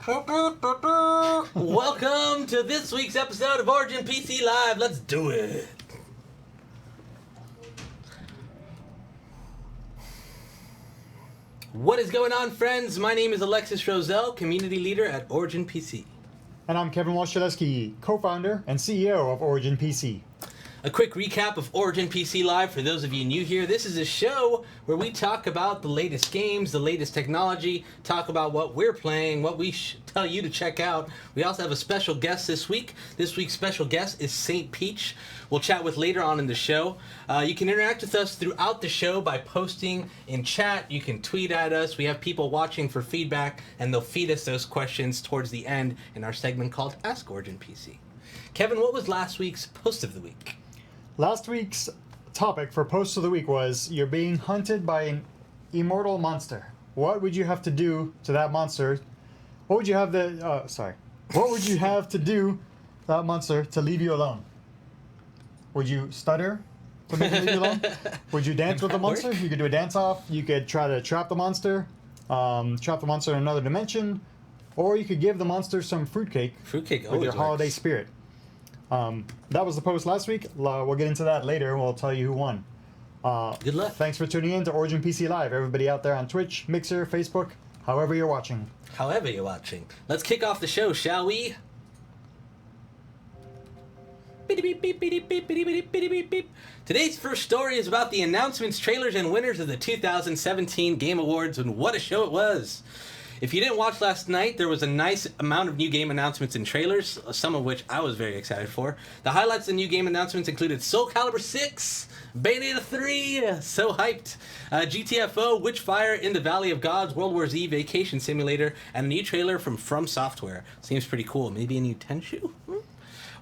Welcome to this week's episode of Origin PC Live. Let's do it. What is going on, friends? My name is Alexis Roselle, community leader at Origin PC. And I'm Kevin Washilewski, co-founder and CEO of Origin PC. A quick recap of Origin PC Live for those of you new here. This is a show where we talk about the latest games, the latest technology, talk about what we're playing, what we tell you to check out. We also have a special guest this week. This week's special guest is Saint Peach. We'll chat with later on in the show. You can interact with us throughout the show by posting in chat. You can tweet at us. We have people watching for feedback, and they'll feed us those questions towards the end in our segment called Ask Origin PC. Kevin, what was last week's post of the week? Last week's topic for Post of the Week was you're being hunted by an immortal monster. What would you have to do to that monster? What would you have What would you have to do to that monster to leave you alone? Would you stutter to make it leave you alone? Would you dance with the monster? You could do a dance-off. You could try to trap the monster in another dimension. Or you could give the monster some fruitcake. Fruitcake with your holiday spirit. That was the post last week. We'll get into that later and we'll tell you who won. Good luck. Thanks for tuning in to Origin PC Live. Everybody out there on Twitch, Mixer, Facebook, however you're watching. However you're watching. Let's kick off the show, shall we? Today's first story is about the announcements, trailers, and winners of the 2017 Game Awards, and what a show it was. If you didn't watch last night, there was a nice amount of new game announcements and trailers, some of which I was very excited for. The highlights of the new game announcements included Soul Calibur 6, Bayonetta 3, so hyped, GTFO, Witchfire, In the Valley of Gods, World War Z, Vacation Simulator, and a new trailer from Software. Seems pretty cool. Maybe a new Tenchu?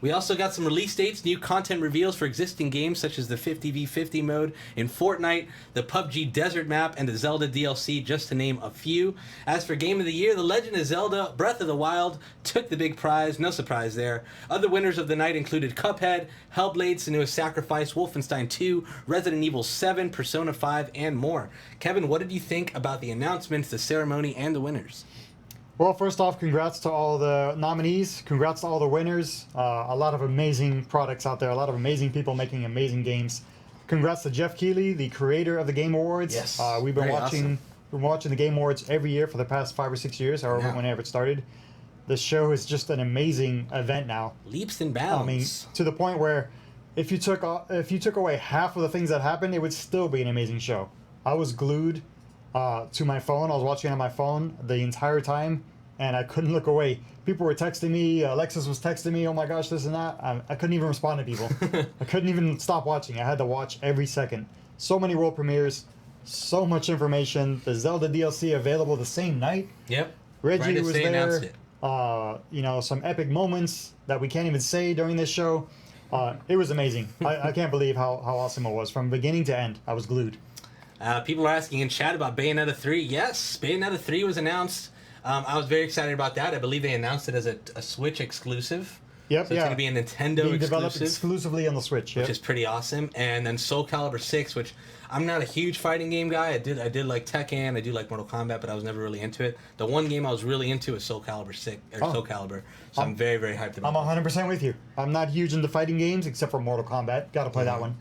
We also got some release dates, new content reveals for existing games such as the 50v50 mode in Fortnite, the PUBG Desert map, and the Zelda DLC, just to name a few. As for Game of the Year, The Legend of Zelda Breath of the Wild took the big prize, no surprise there. Other winners of the night included Cuphead, Hellblade: Senua's Sacrifice, Wolfenstein 2, Resident Evil 7, Persona 5, and more. Kevin, what did you think about the announcements, the ceremony, and the winners? Well, first off, congrats to all the nominees. Congrats to all the winners. A lot of amazing products out there. A lot of amazing people making amazing games. Congrats to Jeff Keighley, the creator of the Game Awards. Yes, we've been watching the Game Awards every year for the past 5 or 6 years, however, whenever it started. The show is just an amazing event now. Leaps and bounds. I mean, to the point where if you took away half of the things that happened, it would still be an amazing show. I was glued to my phone. I was watching on my phone the entire time, and I couldn't look away. People were texting me. Alexis was texting me, oh my gosh, this and that. I couldn't even respond to people. I couldn't even stop watching. I had to watch every second. So many world premieres, so much information. The Zelda DLC available the same night. Yep. Reggie right was there. Some epic moments that we can't even say during this show. It was amazing. I can't believe how awesome it was. From beginning to end, I was glued. People are asking in chat about Bayonetta 3. Yes, Bayonetta 3 was announced. I was very excited about that. I believe they announced it as a Switch exclusive. Yep, so it's going to be a Nintendo being exclusive. Developed exclusively on the Switch, which is pretty awesome. And then Soul Calibur 6, which I'm not a huge fighting game guy. I did like Tekken, I do like Mortal Kombat, but I was never really into it. The one game I was really into was Soul Calibur 6, Soul Calibur. So I'm very, very hyped about it. I'm 100% with you. I'm not huge into fighting games, except for Mortal Kombat. Got to play that one.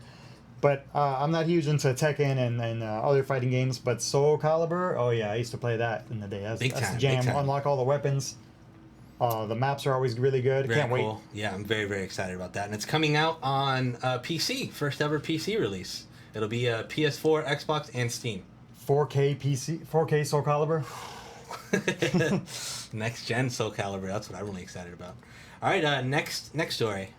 But I'm not huge into Tekken and other fighting games. But Soul Calibur, oh yeah, I used to play that in the day. That's the jam. Unlock all the weapons. The maps are always really good. Very Can't cool. wait. Yeah, I'm very, very excited about that. And it's coming out on PC, first ever PC release. It'll be PS4, Xbox, and Steam. 4K Soul Calibur. Next gen Soul Calibur. That's what I'm really excited about. All right, next story.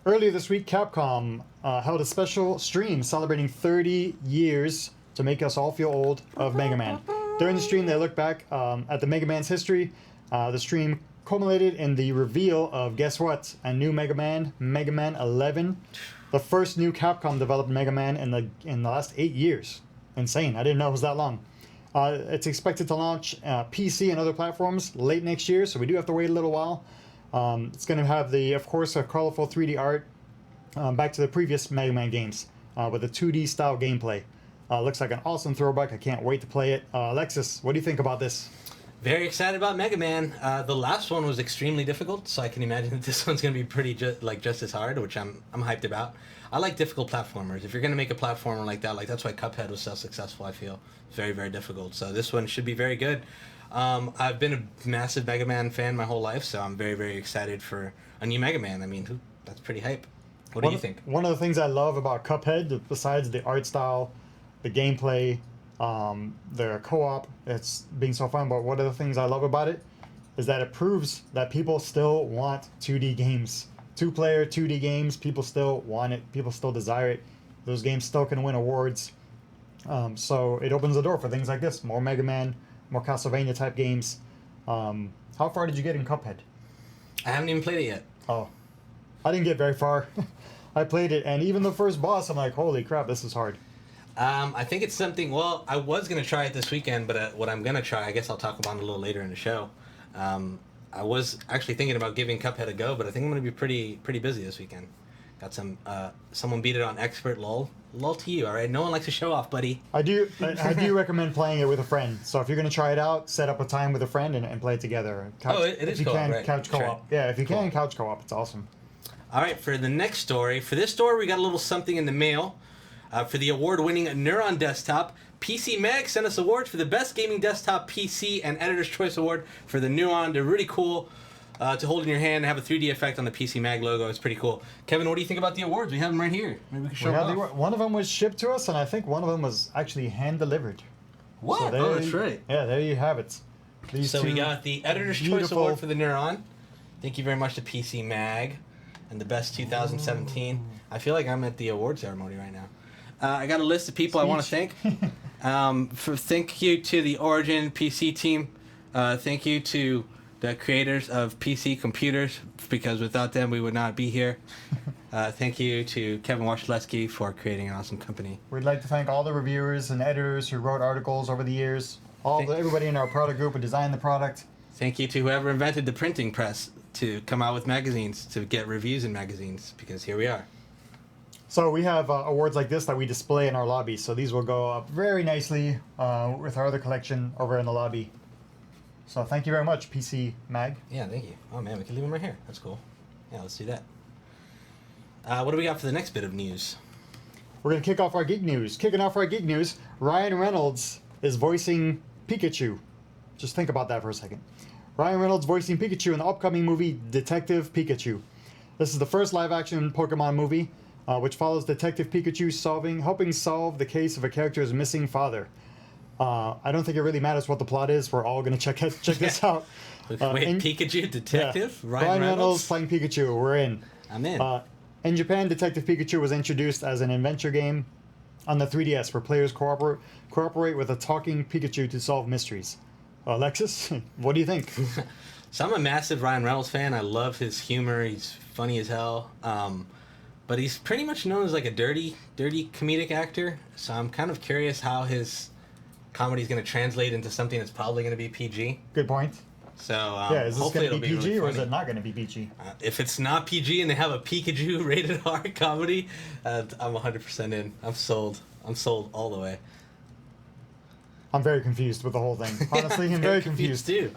Earlier this week, Capcom held a special stream celebrating 30 years to make us all feel old of Mega Man. During the stream, they looked back at the Mega Man's history. The stream culminated in the reveal of, guess what, a new Mega Man 11. The first new Capcom-developed Mega Man in the last 8 years. Insane. I didn't know it was that long. It's expected to launch PC and other platforms late next year, so we do have to wait a little while. It's going to have of course, a colorful 3D art back to the previous Mega Man games with a 2D style gameplay. Looks like an awesome throwback. I can't wait to play it. Alexis, what do you think about this? Very excited about Mega Man. The last one was extremely difficult, so I can imagine that this one's going to be pretty just as hard, which I'm hyped about. I like difficult platformers. If you're going to make a platformer like that, that's why Cuphead was so successful. I feel it's very, very difficult. So this one should be very good. I've been a massive Mega Man fan my whole life, so I'm very, very excited for a new Mega Man. I mean, that's pretty hype. What do you think? One of the things I love about Cuphead, besides the art style, the gameplay, the co-op, it's being so fun, but one of the things I love about it is that it proves that people still want 2D games. Two-player 2D games, people still want it, people still desire it. Those games still can win awards. So it opens the door for things like this, more Mega Man, more Castlevania type games. How far did you get in Cuphead? I haven't even played it yet. Oh, I didn't get very far. I played it, and even the first boss, I'm like, holy crap, this is hard. I think it's something. Well, I was gonna try it this weekend, but what I'm gonna try, I guess I'll talk about it a little later in the show. I was actually thinking about giving Cuphead a go, but I think I'm gonna be pretty busy this weekend. Got someone beat it on expert. Lol to you. All right, no one likes to show off, buddy. I do recommend playing it with a friend. So if you're gonna try it out, set up a time with a friend and play it together. It is co-op, right? Couch co-op. Right. Yeah, if you can, couch co-op. It's awesome. All right, for the next story. For this story, we got a little something in the mail. For the award-winning Neuron desktop, PC Mag sent us awards for the best gaming desktop PC and Editor's Choice Award for the Neuron. They're really cool to hold in your hand and have a 3D effect on the PC Mag logo. It's pretty cool. Kevin, what do you think about the awards? We have them right here. Maybe we can show them off. One of them was shipped to us, and I think one of them was actually hand-delivered. What? So that's right. Yeah, there you have it. So we got the Editor's Choice Award for the Neuron. Thank you very much to PC Mag and the best 2017. I feel like I'm at the award ceremony right now. I got a list of people I want to thank. Thank you to the Origin PC team. Thank you to the creators of PC computers, because without them we would not be here. Thank you to Kevin Washleski for creating an awesome company. We'd like to thank all the reviewers and editors who wrote articles over the years. Everybody in our product group who designed the product. Thank you to whoever invented the printing press to come out with magazines, to get reviews in magazines, because here we are. So we have awards like this that we display in our lobby. So these will go up very nicely with our other collection over in the lobby. So thank you very much, PC Mag. Yeah, thank you. Oh man, we can leave them right here. That's cool. Yeah, let's do that. What do we got for the next bit of news? We're going to kick off our Geek News. Kicking off our Geek News, Ryan Reynolds is voicing Pikachu. Just think about that for a second. Ryan Reynolds voicing Pikachu in the upcoming movie Detective Pikachu. This is the first live-action Pokemon movie, which follows Detective Pikachu helping solve the case of a character's missing father. I don't think it really matters what the plot is. We're all going to check this out. Wait, Pikachu Detective? Yeah. Ryan Reynolds playing Pikachu. We're in. I'm in. In Japan, Detective Pikachu was introduced as an adventure game on the 3DS where players cooperate with a talking Pikachu to solve mysteries. Alexis, what do you think? So I'm a massive Ryan Reynolds fan. I love his humor. He's funny as hell. But he's pretty much known as like a dirty comedic actor. So I'm kind of curious how his comedy is going to translate into something that's probably going to be PG. Good point. So yeah, is this going to be PG really or is it not going to be PG? If it's not PG and they have a Pikachu rated R comedy, I'm 100% in. I'm sold. I'm sold all the way. I'm very confused with the whole thing. Honestly, I'm very confused too.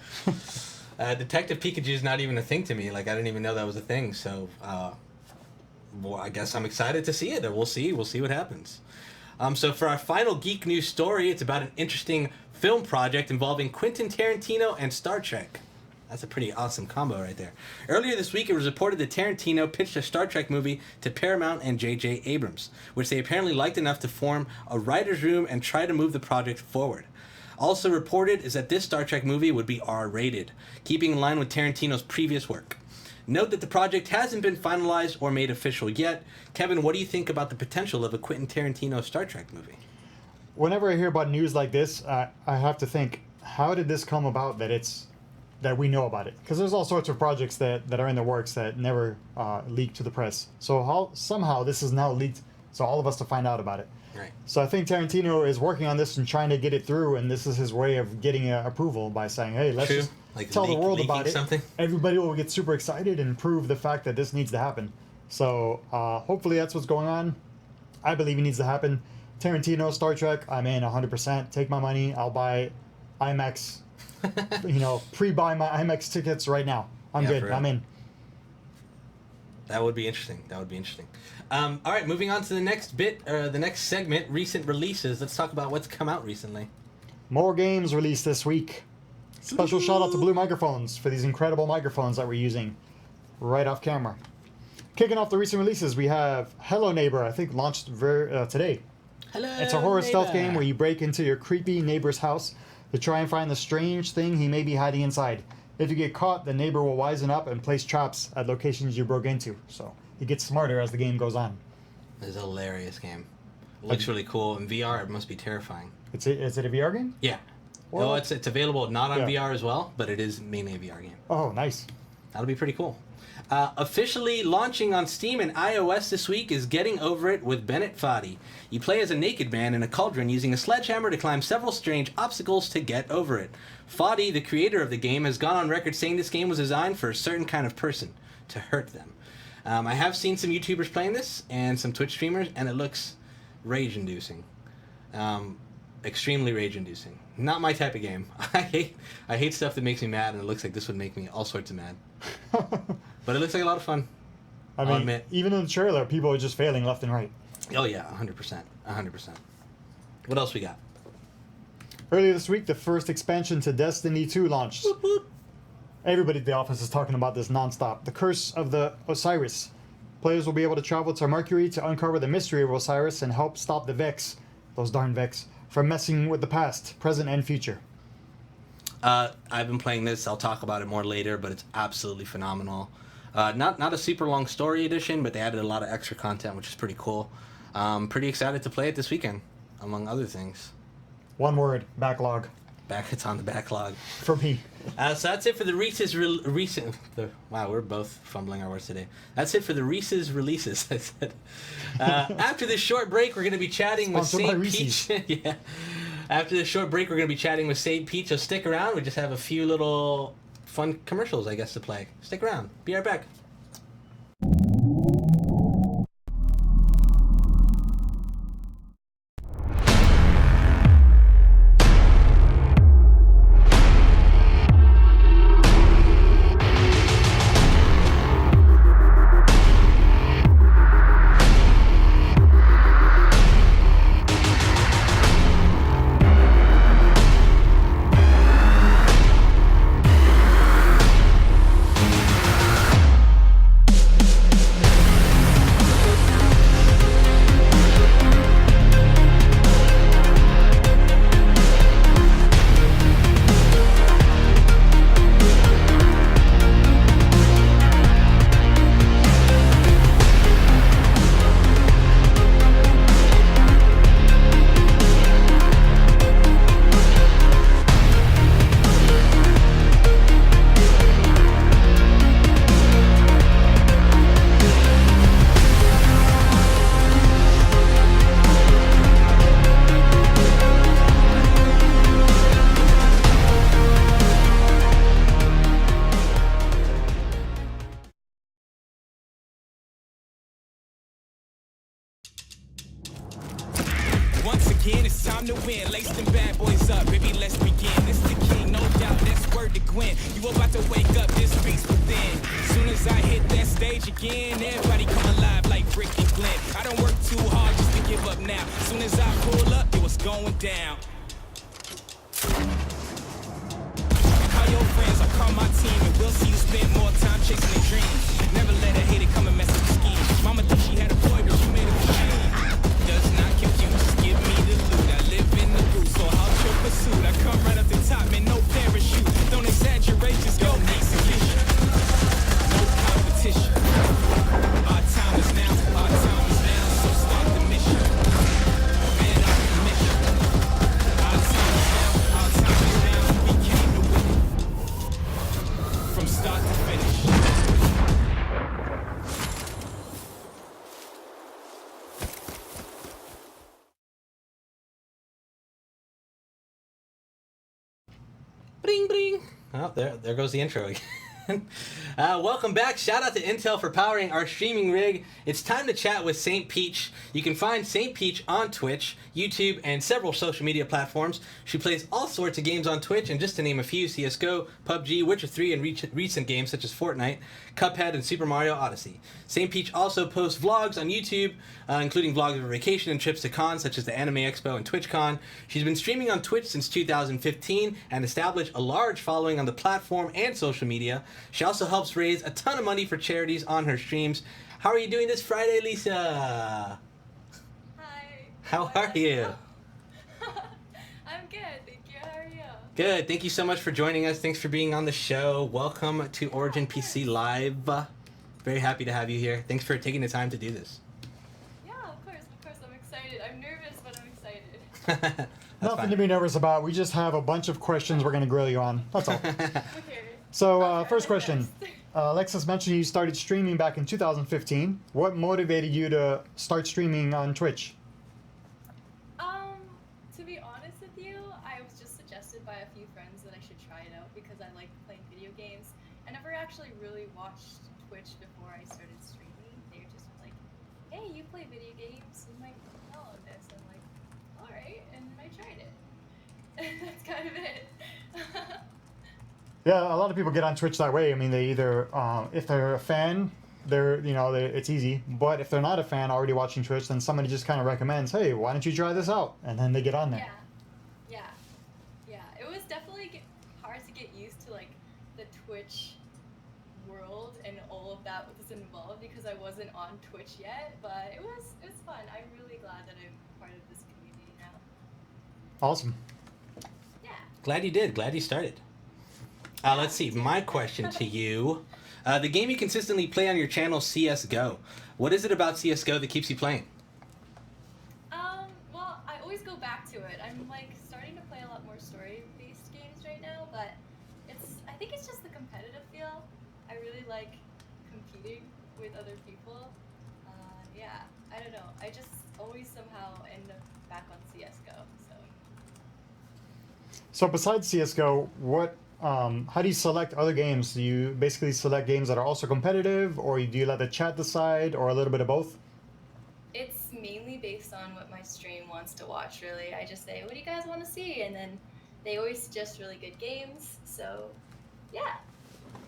Detective Pikachu is not even a thing to me. Like, I didn't even know that was a thing. So, well, I guess I'm excited to see it. We'll see. We'll see what happens. So for our final Geek News story, it's about an interesting film project involving Quentin Tarantino and Star Trek. That's a pretty awesome combo right there. Earlier this week, it was reported that Tarantino pitched a Star Trek movie to Paramount and J.J. Abrams, which they apparently liked enough to form a writer's room and try to move the project forward. Also reported is that this Star Trek movie would be R-rated, keeping in line with Tarantino's previous work. Note that the project hasn't been finalized or made official yet. Kevin, what do you think about the potential of a Quentin Tarantino Star Trek movie? Whenever I hear about news like this, I have to think, how did this come about that we know about it? Because there's all sorts of projects that are in the works that never leaked to the press. So somehow this is now leaked, so all of us to find out about it. Right. So I think Tarantino is working on this and trying to get it through, and this is his way of getting approval by saying, hey, let's just tell the world about it. Something. Everybody will get super excited and prove the fact that this needs to happen. So hopefully that's what's going on. I believe it needs to happen. Tarantino, Star Trek, I'm in 100%. Take my money. I'll buy IMAX Pre-buy my IMAX tickets right now. I'm Yeah, good. for real. I'm in. That would be interesting. All right, moving on to the next the next segment, recent releases. Let's talk about what's come out recently. More games released this week. Special shout out to Blue Microphones for these incredible microphones that we're using right off camera. Kicking off the recent releases, we have Hello Neighbor, I think launched today. Hello, It's a horror stealth neighbor. game where you break into your creepy neighbor's house to try and find the strange thing he may be hiding inside. If you get caught, the neighbor will wisen up and place traps at locations you broke into. So he gets smarter as the game goes on. It's a hilarious game. Looks really cool. In VR, it must be terrifying. Is it a VR game? Yeah. Well, No, it's available not on yeah. VR as well, but it is mainly a VR game. Oh, nice. That'll be pretty cool. Officially launching on Steam and iOS this week is Getting Over It with Bennett Foddy. You play as a naked man in a cauldron using a sledgehammer to climb several strange obstacles to get over it. Foddy, the creator of the game, has gone on record saying this game was designed for a certain kind of person, to hurt them. I have seen some YouTubers playing this and some Twitch streamers, and it looks rage-inducing. Extremely rage-inducing. Not my type of game. I hate stuff that makes me mad, and it looks like this would make me all sorts of mad. But it looks like a lot of fun. I I'll mean, admit. even in the trailer, people are just failing left and right. Oh yeah, 100%. 100%. What else we got? Earlier this week, the first expansion to Destiny 2 launched. Boop, boop. Everybody at the office is talking about this nonstop. The Curse of the Osiris. Players will be able to travel to Mercury to uncover the mystery of Osiris and help stop the Vex, those darn Vex, from messing with the past, present, and future. I've been playing this. I'll talk about it more later, but it's absolutely phenomenal. Not a super long story edition, but they added a lot of extra content, which is pretty cool. Pretty excited to play it this weekend, among other things. One word, backlog. It's on the backlog. For me. So that's it for the wow, we're both fumbling our words today. That's it for the Reese's releases, I said. After this short break, we're going to be chatting with Sponsored by Saint Peach. Yeah. After this short break, we're going to be chatting with Saint Peach, so stick around. We just have a few little fun commercials, I guess, to play. Stick around. Be right back. Once again, it's time to win. Lace them bad boys up, baby, let's begin. It's the king, no doubt, that's word to Gwen. You about to wake up, this beast within. Soon as I hit that stage again, everybody come alive like Rick and Glenn. I don't work too hard just to give up now. Soon as I pull up, it was going down. Call your friends, I'll call my team, and we'll see you spend more time chasing their dreams. Never let a hater come and mess with the scheme. Mama thought she had a boy, but she made a machine. Does not confuse, just give me the loot. I live in the booth, so I'll your pursuit. I come right up the top, man, no parachute. Don't exaggerate, just go execution. No competition. Our time is now, so start the mission. Man on the mission. Our time is now, we came to win. From start to finish. Bring, bring. Oh, there goes the intro again. Welcome back. Shout out to Intel for powering our streaming rig. It's time to chat with St. Peach. You can find St. Peach on Twitch, YouTube, and several social media platforms. She plays all sorts of games on Twitch, and just to name a few, CSGO, PUBG, Witcher 3, and recent games such as Fortnite, Cuphead, and Super Mario Odyssey. St. Peach also posts vlogs on YouTube, including vlogs of her vacation and trips to cons such as the Anime Expo and TwitchCon. She's been streaming on Twitch since 2015 and established a large following on the platform and social media. She also helps raise a ton of money for charities on her streams. How are you doing this Friday, Lisa? Hi. How are you? I'm good, thank you. How are you? Good. Thank you so much for joining us. Thanks for being on the show. Welcome to Origin PC Live. Very happy to have you here. Thanks for taking the time to do this. Yeah, of course. I'm excited. I'm nervous, but I'm excited. Nothing fine. to be nervous about. We just have a bunch of questions we're going to grill you on. That's all. Okay. So, Okay, first I'm question. next. Alexis mentioned you started streaming back in 2015. What motivated you to start streaming on Twitch? To be honest with you, I was just suggested by a few friends that I should try it out because I like playing video games. I never actually really watched Twitch before I started streaming. They were just like, hey, you play video games, you might know this. I'm like, alright, and then I tried it. That's kind of it. Yeah, a lot of people get on Twitch that way. I mean, they either, if they're a fan, it's easy. But if they're not a fan already watching Twitch, then somebody just kind of recommends, hey, why don't you try this out? And then they get on there. Yeah. It was definitely hard to get used to like the Twitch world and all of that was involved because I wasn't on Twitch yet. But it was fun. I'm really glad that I'm part of this community now. Awesome. Yeah. Glad you did. Glad you started. Let's see. My question to you. The game you consistently play on your channel, CSGO. What is it about CSGO that keeps you playing? Well, I always go back to it. I'm like starting to play a lot more story-based games right now, but I think it's just the competitive feel. I really like competing with other people. Yeah, I don't know. I just always somehow end up back on CSGO, so. So besides CSGO, how do you select other games? Do you basically select games that are also competitive, or do you let the chat decide, or a little bit of both? It's mainly based on what my stream wants to watch, really. I just say, what do you guys want to see? And then they always suggest really good games. So, yeah,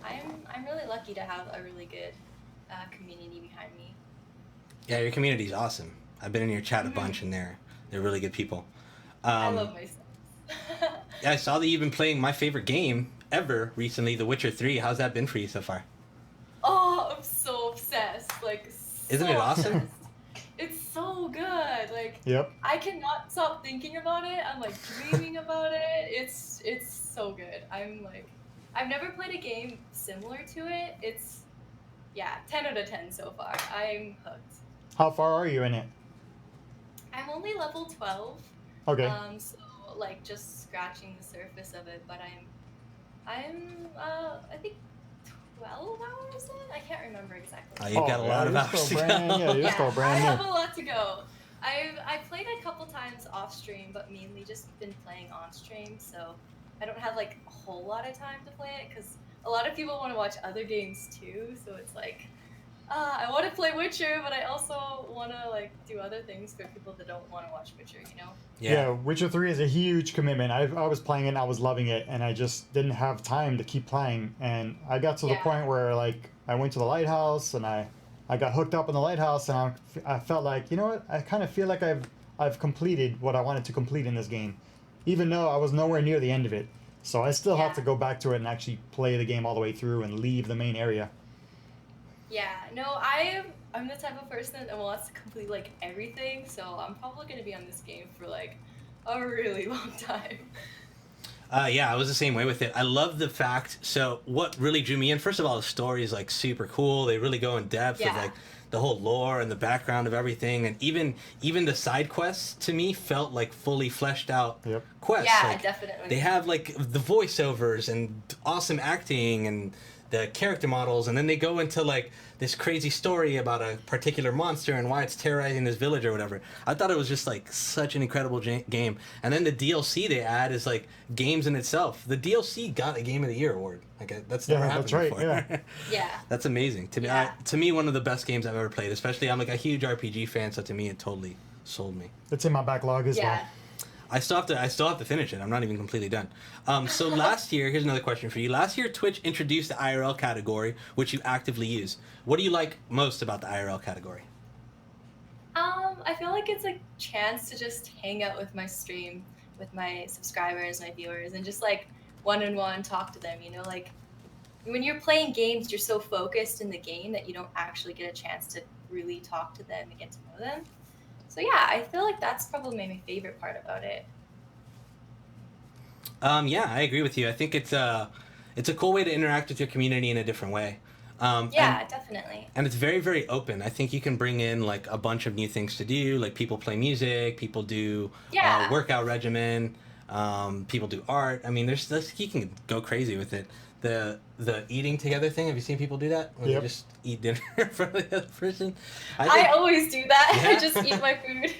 I'm really lucky to have a really good community behind me. Yeah, your community's awesome. I've been in your chat a bunch, and they're really good people. I love my stuff. Yeah, I saw that you've been playing my favorite game ever recently, The Witcher 3. How's that been for you so far? Oh, I'm so obsessed. Like, Isn't it awesome? obsessed. It's so good. Like, Yep. I cannot stop thinking about it. I'm like dreaming about it. It's so good. I've never played a game similar to it. It's 10 out of 10 so far. I'm hooked. How far are you in it? I'm only level 12. Okay. So like just scratching the surface of it, but I'm I think 12 hours in? I can't remember exactly. Oh, you've got a lot of you're hours still to brand, go. Yeah, you're still I brand have new. a lot to go. I've played a couple times off stream, but mainly just been playing on stream, so I don't have like a whole lot of time to play it because a lot of people want to watch other games too. So it's like, I want to play Witcher, but I also want to like do other things for people that don't want to watch Witcher. You know? Yeah, Witcher 3 is a huge commitment. I was playing it and I was loving it, and I just didn't have time to keep playing. And I got to the point where like I went to the lighthouse and I got hooked up in the lighthouse, and I felt like, you know what? I kind of feel like I've completed what I wanted to complete in this game, even though I was nowhere near the end of it. So I still have to go back to it and actually play the game all the way through and leave the main area. Yeah, no, I'm the type of person that wants to complete like everything, so I'm probably gonna be on this game for like a really long time. Yeah, I was the same way with it. I love the fact. So what really drew me in, first of all, the story is like super cool. They really go in depth of like the whole lore and the background of everything, and even the side quests to me felt like fully fleshed out quests. Yeah, like, definitely. They have like the voiceovers and awesome acting, and the character models, and then they go into like this crazy story about a particular monster and why it's terrorizing this village or whatever. I thought it was just like such an incredible game. And then the DLC they add is like games in itself. The DLC got a Game of the Year award. Like that's never happened that's right. before. Yeah. Yeah. That's amazing. To me, one of the best games I've ever played. Especially, I'm like a huge RPG fan, so to me, it totally sold me. It's in my backlog as well. I still have to finish it. I'm not even completely done. So last year, here's another question for you. Last year, Twitch introduced the IRL category, which you actively use. What do you like most about the IRL category? I feel like it's a chance to just hang out with my stream, with my subscribers, my viewers, and just like one-on-one talk to them. You know, like when you're playing games, you're so focused in the game that you don't actually get a chance to really talk to them and get to know them. So yeah, I feel like that's probably my favorite part about it. Yeah, I agree with you. I think it's a cool way to interact with your community in a different way. Definitely. And it's very, very open. I think you can bring in like a bunch of new things to do. Like people play music, people do workout regimen, people do art. I mean, you can go crazy with it. The eating together thing. Have you seen people do that? Where they just eat dinner for the other person. I always do that. Yeah? I just eat my food.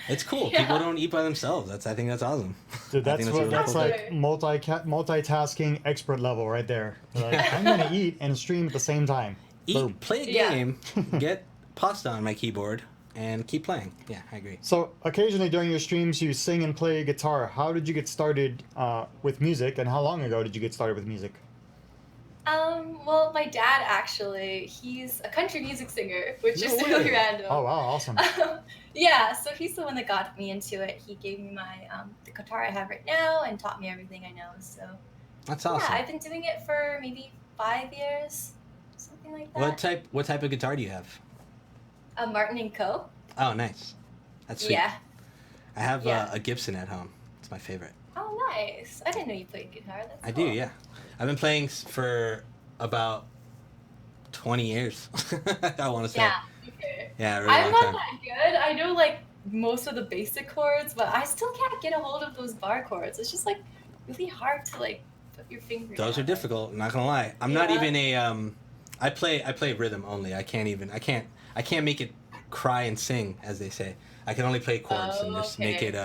It's cool. Yeah. People don't eat by themselves. I think that's awesome. Dude, that's like thing. multitasking expert level right there. Like, I'm gonna eat and stream at the same time. Boom. Play a game, get pasta on my keyboard, and keep playing. Yeah, I agree. So occasionally during your streams, you sing and play guitar. How did you get started with music, and how long ago did you get started with music? Well, my dad actually, he's a country music singer, which is really random. Oh wow, awesome. Yeah, so he's the one that got me into it. He gave me my the guitar I have right now and taught me everything I know. So that's awesome. Yeah, I've been doing it for maybe 5 years, something like that. What type of guitar do you have? A Martin & Co. Oh, nice. That's sweet. Yeah. I have a Gibson at home. It's my favorite. Oh, nice. I didn't know you played guitar. That's I cool. do, yeah. I've been playing for about 20 years. I want to say. Yeah. Okay. Yeah, a really I'm long not time. that good. I know like most of the basic chords, but I still can't get a hold of those bar chords. It's just like really hard to like put your finger. Those down. are difficult. I'm not gonna lie. I'm not even a I play rhythm only. I can't make it cry and sing, as they say. I can only play chords and just make it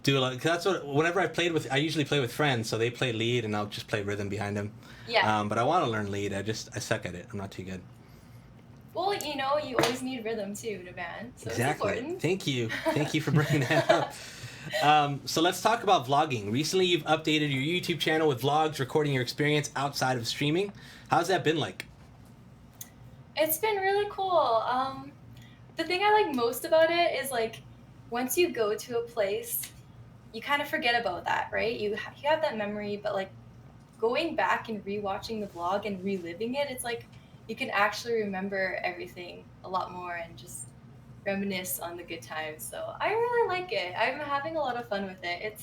do a lot. Cause that's what whenever I usually play with friends, so they play lead and I'll just play rhythm behind them. Yeah. But I want to learn lead. I suck at it. I'm not too good. Well, you know, you always need rhythm too in a band, so Exactly. it's important. Thank you for bringing that up. So let's talk about vlogging. Recently, you've updated your YouTube channel with vlogs, recording your experience outside of streaming. How's that been like? It's been really cool. The thing I like most about it is like once you go to a place, you kind of forget about that, right? You have that memory, but like going back and rewatching the vlog and reliving it, it's like you can actually remember everything a lot more and just reminisce on the good times. So I really like it. I'm having a lot of fun with it.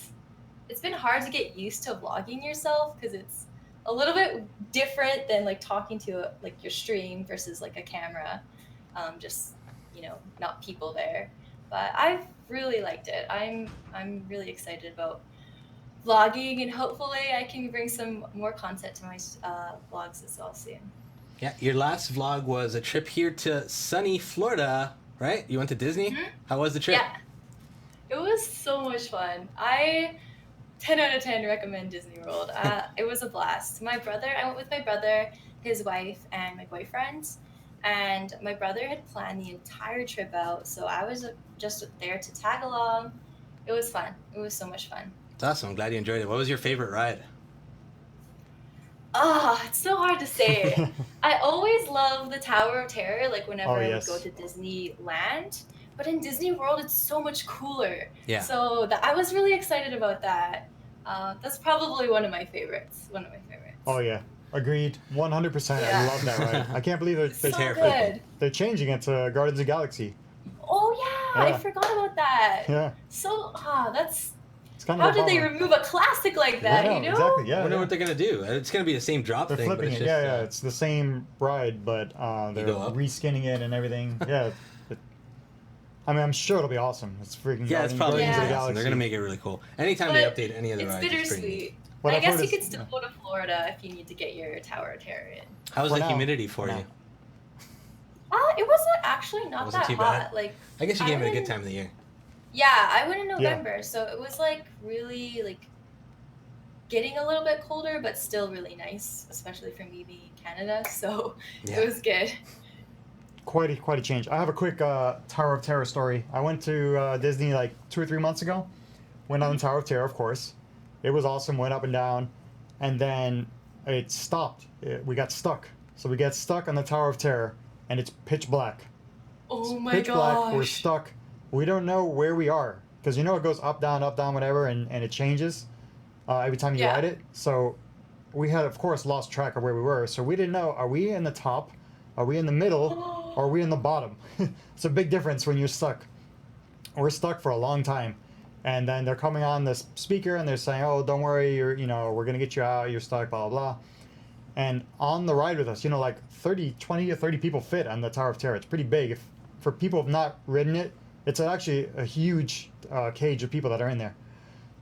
It's been hard to get used to vlogging yourself because it's a little bit different than like talking to like your stream versus like a camera, just not people there. But I've really liked it. I'm really excited about vlogging, and hopefully I can bring some more content to my vlogs as well soon. Yeah, your last vlog was a trip here to sunny Florida, right? You went to Disney? Mm-hmm. How was the trip? Yeah, it was so much fun. I 10 out of 10 recommend Disney World. It was a blast. I went with my brother, his wife, and my boyfriend. And my brother had planned the entire trip out, so I was just there to tag along. It was fun. It was so much fun. That's awesome. I'm glad you enjoyed it. What was your favorite ride? It's so hard to say. I always love the Tower of Terror, like whenever I would go to Disneyland. But in Disney World, it's so much cooler. Yeah. So I was really excited about that. That's probably one of my favorites. Oh yeah, agreed, 100%. Yeah. I love that ride. I can't believe they're changing it to Guardians of the Galaxy. Oh yeah, I forgot about that. Yeah. So it's kind how of did they remove a classic like that? Yeah, you know? exactly. Yeah. I wonder what they're gonna do. It's gonna be the same drop They're thing. flipping but it. it's just, It's the same ride, but they're reskinning it and everything. Yeah. I mean, I'm sure it'll be awesome. It's freaking it's probably Guardians of the awesome. Galaxy. They're gonna make it really cool. Anytime they update any of the rides, it's pretty neat. What I I've guess heard you is- could still go to Florida if you need to get your Tower of Terror in. How's For the now. humidity for For you? now. It wasn't actually not Wasn't that too hot. bad? Like I guess you I gave it a went good in- time of the year. Yeah, I went in November, so it was like really like getting a little bit colder, but still really nice, especially for me being in Canada. So Yeah. it was good. Quite a change. I have a quick Tower of Terror story. I went to Disney like 2 or 3 months ago. Went on the Tower of Terror, of course. It was awesome. Went up and down, and then it stopped. We got stuck. So we get stuck on the Tower of Terror, and it's pitch black. Oh my Pitch black. We're gosh. stuck. We don't know where we are because you know it goes up, down, whatever, and it changes every time you Yeah. ride it. So we had, of course, lost track of where we were. So we didn't know: are we in the top? Are we in the middle? Or are we in the bottom? It's a big difference when you're stuck. We're stuck for a long time, and then they're coming on this speaker and they're saying, "Oh, don't worry, we're gonna get you out. You're stuck, blah blah blah." And on the ride with us, like 20 or 30 people fit on the Tower of Terror. It's pretty big. If for people who've not ridden it, it's actually a huge cage of people that are in there.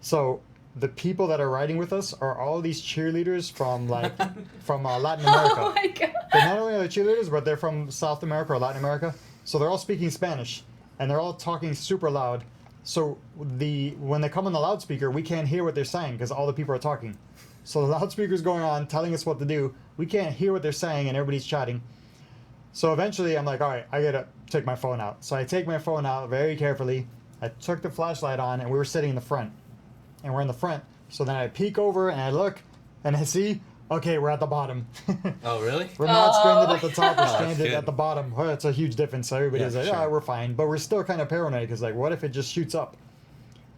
So the people that are riding with us are all these cheerleaders from Latin America. Oh my god. But not only are they cheerleaders, but they're from South America or Latin America. So they're all speaking Spanish, and they're all talking super loud. So when they come on the loudspeaker, we can't hear what they're saying because all the people are talking. So the loudspeaker's going on, telling us what to do. We can't hear what they're saying, and everybody's chatting. So eventually, I'm like, all right, I gotta take my phone out. So I take my phone out very carefully. I took the flashlight on, and we were sitting in the front. And we're in the front. So then I peek over, and I look, and I see, okay, we're at the bottom. Oh, really? We're not stranded Oh. at the top, we're Oh, that's stranded good. at the bottom. Well, it's a huge difference. So everybody's Yeah, like, for yeah, sure. we're fine. But we're still kind of paranoid because, like, what if it just shoots up?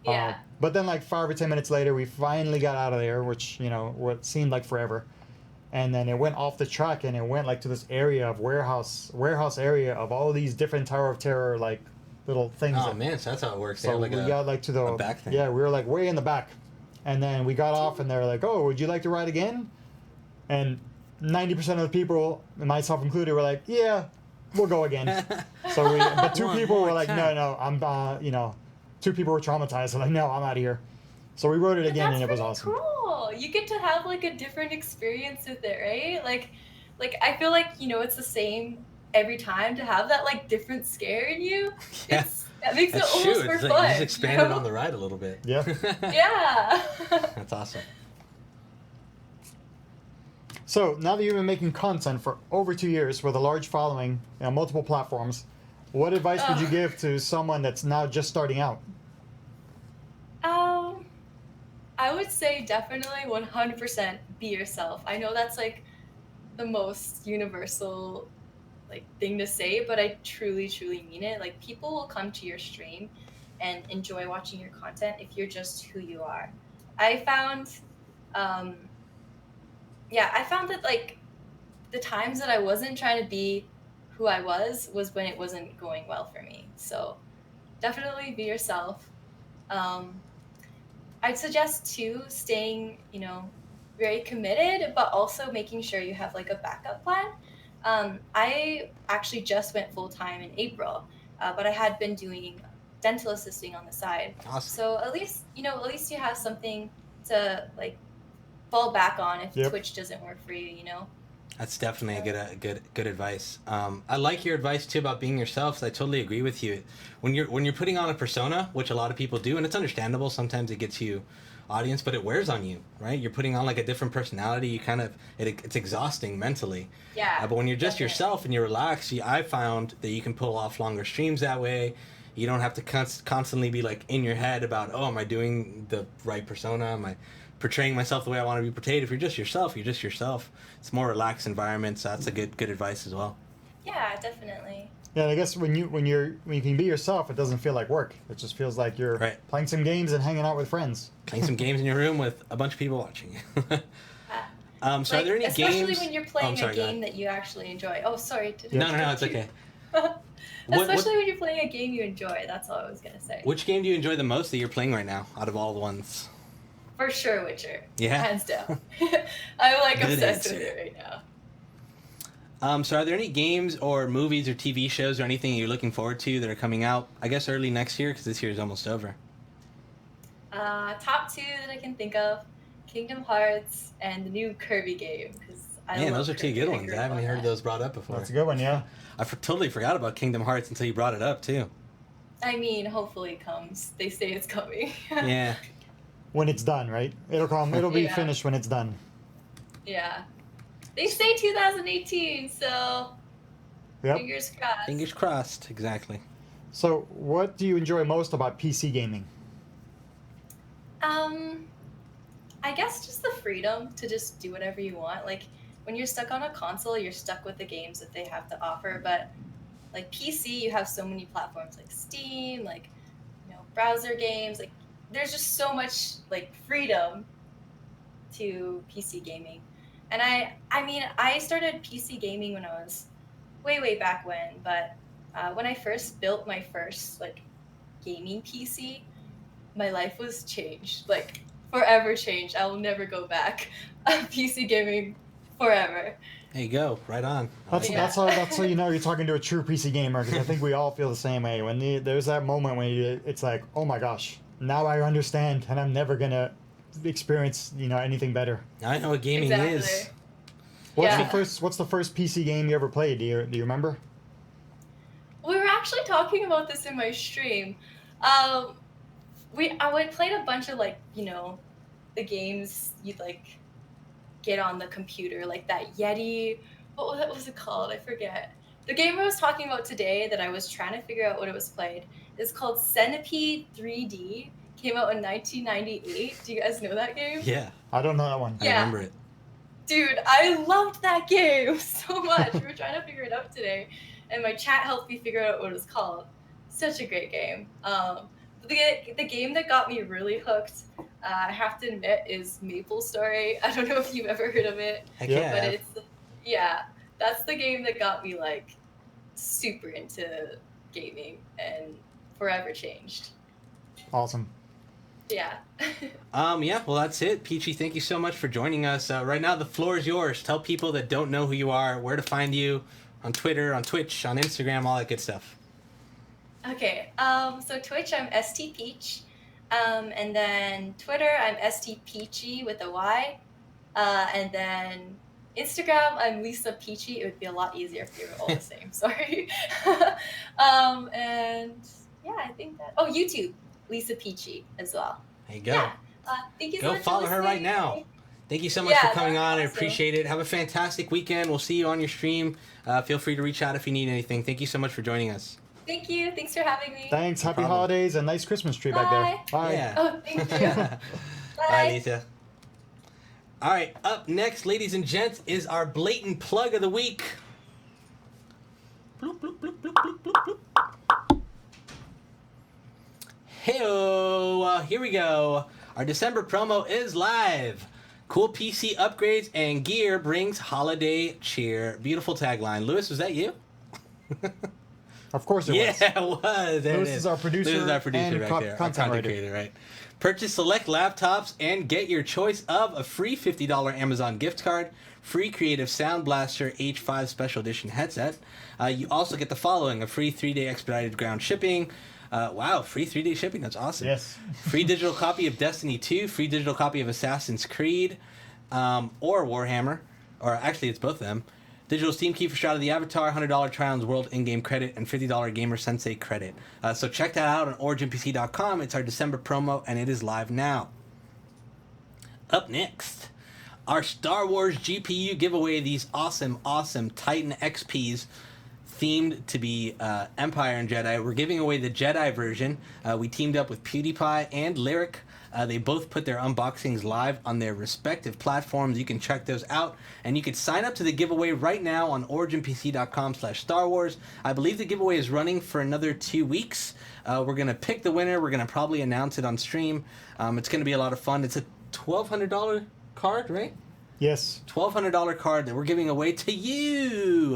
Yeah. But then, like, 5 or 10 minutes later, we finally got out of there, which, what seemed like forever. And then it went off the track, and it went, like, to this area of warehouse area of all these different Tower of Terror, like, little things. Oh that- man, so that's how it works. They So have like we a, got, like, to the a back thing. Yeah, we were, like, way in the back. And then we got off, and they were like, oh, would you like to ride again? And 90% of the people, myself included, were like, yeah, we'll go again. But 2 One people more were like, time. no, I'm, 2 people were traumatized. They're like, no, I'm out of here. So we rode it But again, that's and it was pretty awesome. cool. You get to have like a different experience with it, right? Like I feel like it's the same every time to have that like different scare in you. Yeah. That makes That's it true. almost more It's fun. like you just expanded know? on the ride a little bit. Yeah. Yeah. That's awesome. So now that you've been making content for over 2 years with a large following on multiple platforms, what advice would you Ugh. give to someone that's now just starting out? I would say definitely 100% be yourself. I know that's like the most universal like thing to say, but I truly mean it. Like people will come to your stream and enjoy watching your content if you're just who you are. I found that like the times that I wasn't trying to be who I was when it wasn't going well for me. So definitely be yourself. I'd suggest too staying, very committed, but also making sure you have like a backup plan. I actually just went full time in April, but I had been doing dental assisting on the side. Awesome. So at least you have something to like fall back on if Yep. Twitch doesn't work for you. That's definitely a good advice. I like your advice too about being yourself. So I totally agree with you. When you're putting on a persona, which a lot of people do, and it's understandable. Sometimes it gets you audience, but it wears on you, right? You're putting on like a different personality. You kind of it's exhausting mentally. Yeah. But when you're just definitely. yourself and you're relaxed, I found that you can pull off longer streams that way. You don't have to constantly be like in your head about, oh, am I doing the right persona? Am I portraying myself the way I want to be portrayed? If you're just yourself, you're just yourself. It's a more relaxed environment, so that's a good advice as well. Yeah, definitely. Yeah, I guess when you can be yourself, it doesn't feel like work. It just feels like you're Right. playing some games and hanging out with friends. Playing some games in your room with a bunch of people watching you. So Like, are there any especially games? when you're Oh, playing I'm sorry, a go game that you actually enjoy. Oh, sorry. No, it's okay. Especially when you're playing a game you enjoy. That's all I was gonna say. Which game do you enjoy the most that you're playing right now, out of all the ones? For sure, Witcher. Yeah? Hands down. I'm like Good obsessed with answer. it right now. So are there any games or movies or TV shows or anything you're looking forward to that are coming out, I guess, early next year, because this year is almost over? Top 2 that I can think of. Kingdom Hearts and the new Kirby game because Man, those are two good ones. I haven't heard those brought up before. That's a good one, yeah. I totally forgot about Kingdom Hearts until you brought it up too. I mean, hopefully it comes. They say it's coming. Yeah. When it's done, right? It'll come. It'll be Yeah. finished when it's done. Yeah. They say 2018, so Yep. fingers crossed. Fingers crossed. Exactly. So, what do you enjoy most about PC gaming? I guess just the freedom to just do whatever you want. Like when you're stuck on a console, you're stuck with the games that they have to offer. But like PC, you have so many platforms like Steam, like browser games. Like there's just so much like freedom to PC gaming. And I mean, I started PC gaming when I was way back when. But when I first built my first like gaming PC, my life was changed, like forever changed. I will never go back. PC gaming forever. There you go. Right on. That's Yeah. that's how you know you're talking to a true PC gamer, because I think we all feel the same way. When there's that moment when it's like, oh my gosh, now I understand, and I'm never gonna experience anything better. I know what gaming Exactly. is. What's Yeah. the first PC game you ever played? Do you remember? We were actually talking about this in my stream. I would played a bunch of the games you'd like get on the computer, like that Yeti. What was it called? I forget. The game I was talking about today that I was trying to figure out what it was played is called Centipede 3D. Came out in 1998. Do you guys know that game? Yeah. I don't know that one. I Yeah. remember it. Dude, I loved that game so much. We were trying to figure it out today, and my chat helped me figure out what it was called. Such a great game. The game that got me really hooked, I have to admit, is MapleStory. I don't know if you've ever heard of it, Heck Yeah. but yeah. that's the game that got me like super into gaming and forever changed. Awesome. Yeah. Yeah, well, that's it. Peachy, thank you so much for joining us. Right now, the floor is yours. Tell people that don't know who you are, where to find you on Twitter, on Twitch, on Instagram, all that good stuff. Okay, so Twitch, I'm STPeach. And then Twitter, I'm STPeachy with a Y. And then Instagram, I'm Lisa Peachy. It would be a lot easier if they were all the same. Sorry. And yeah, I think that. Oh, YouTube, Lisa Peachy as well. There you go. Yeah. Thank you so Go much. follow for her right listening. now. Thank you so much Yeah, for coming that on. was I awesome. appreciate it. Have a fantastic weekend. We'll see you on your stream. Feel free to reach out if you need anything. Thank you so much for joining us. Thank you. Thanks for having me. Thanks. Happy problem. holidays and nice Christmas tree back there. Bye. Bye. Yeah. Oh, thank you. Bye, Bye. Lisa. All right, up next, ladies and gents, is our blatant plug of the week. Bloop, bloop, bloop, bloop, bloop, bloop, bloop. Hey-o, here we go. Our December promo is live. Cool PC upgrades and gear brings holiday cheer. Beautiful tagline. Lewis, was that you? Of course it Yeah, was. it was. There Lewis it is our producer Lewis is our producer and right there. Our content content writer. creator, right? Purchase select laptops and get your choice of a free $50 Amazon gift card, free Creative Sound Blaster H5 Special Edition headset. You also get the following: a free 3-day expedited ground shipping. Wow, free 3-day shipping. That's awesome. Yes. Free digital copy of Destiny 2, free digital copy of Assassin's Creed, or Warhammer, or actually it's both of them. Digital Steam key for Shroud of the Avatar, $100 Trion's World in-game credit, and $50 Gamer Sensei credit. So check that out on OriginPC.com. It's our December promo, and it is live now. Up next, our Star Wars GPU giveaway. These awesome Titan XPs themed to be Empire and Jedi. We're giving away the Jedi version. We teamed up with PewDiePie and Lyric. They both put their unboxings live on their respective platforms. You can check those out, and you can sign up to the giveaway right now on originpc.com/Star Wars. I believe the giveaway is running for another 2 weeks. We're going to pick the winner. We're going to probably announce it on stream. It's going to be a lot of fun. It's a $1,200 card, right? Yes. $1,200 card that we're giving away to you,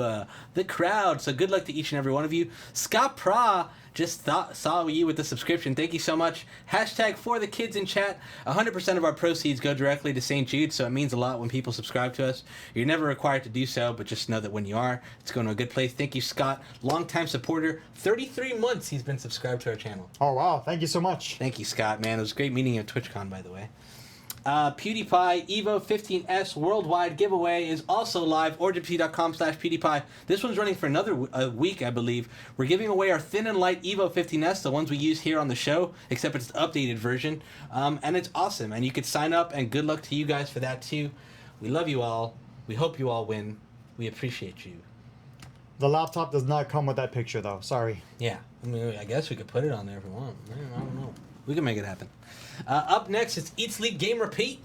the crowd. So good luck to each and every one of you. Scott Pra just saw you with the subscription. Thank you so much. Hashtag for the kids in chat. 100% of our proceeds go directly to St. Jude, so it means a lot when people subscribe to us. You're never required to do so, but just know that when you are, it's going to a good place. Thank you, Scott. Longtime supporter. 33 months he's been subscribed to our channel. Oh, wow. Thank you so much. Thank you, Scott, man. It was great meeting you at TwitchCon, by the way. PewDiePie Evo 15S Worldwide Giveaway is also live. OriginPC.com/PewDiePie. This one's running for another week, I believe. We're giving away our Thin and Light Evo 15S, the ones we use here on the show, except it's the updated version. And it's awesome. And you could sign up, and good luck to you guys for that, too. We love you all. We hope you all win. We appreciate you. The laptop does not come with that picture, though. Sorry. Yeah. I mean, I guess we could put it on there if we want. I don't know. We can make it happen. Up next, it's Eat, Sleep, Game, Repeat.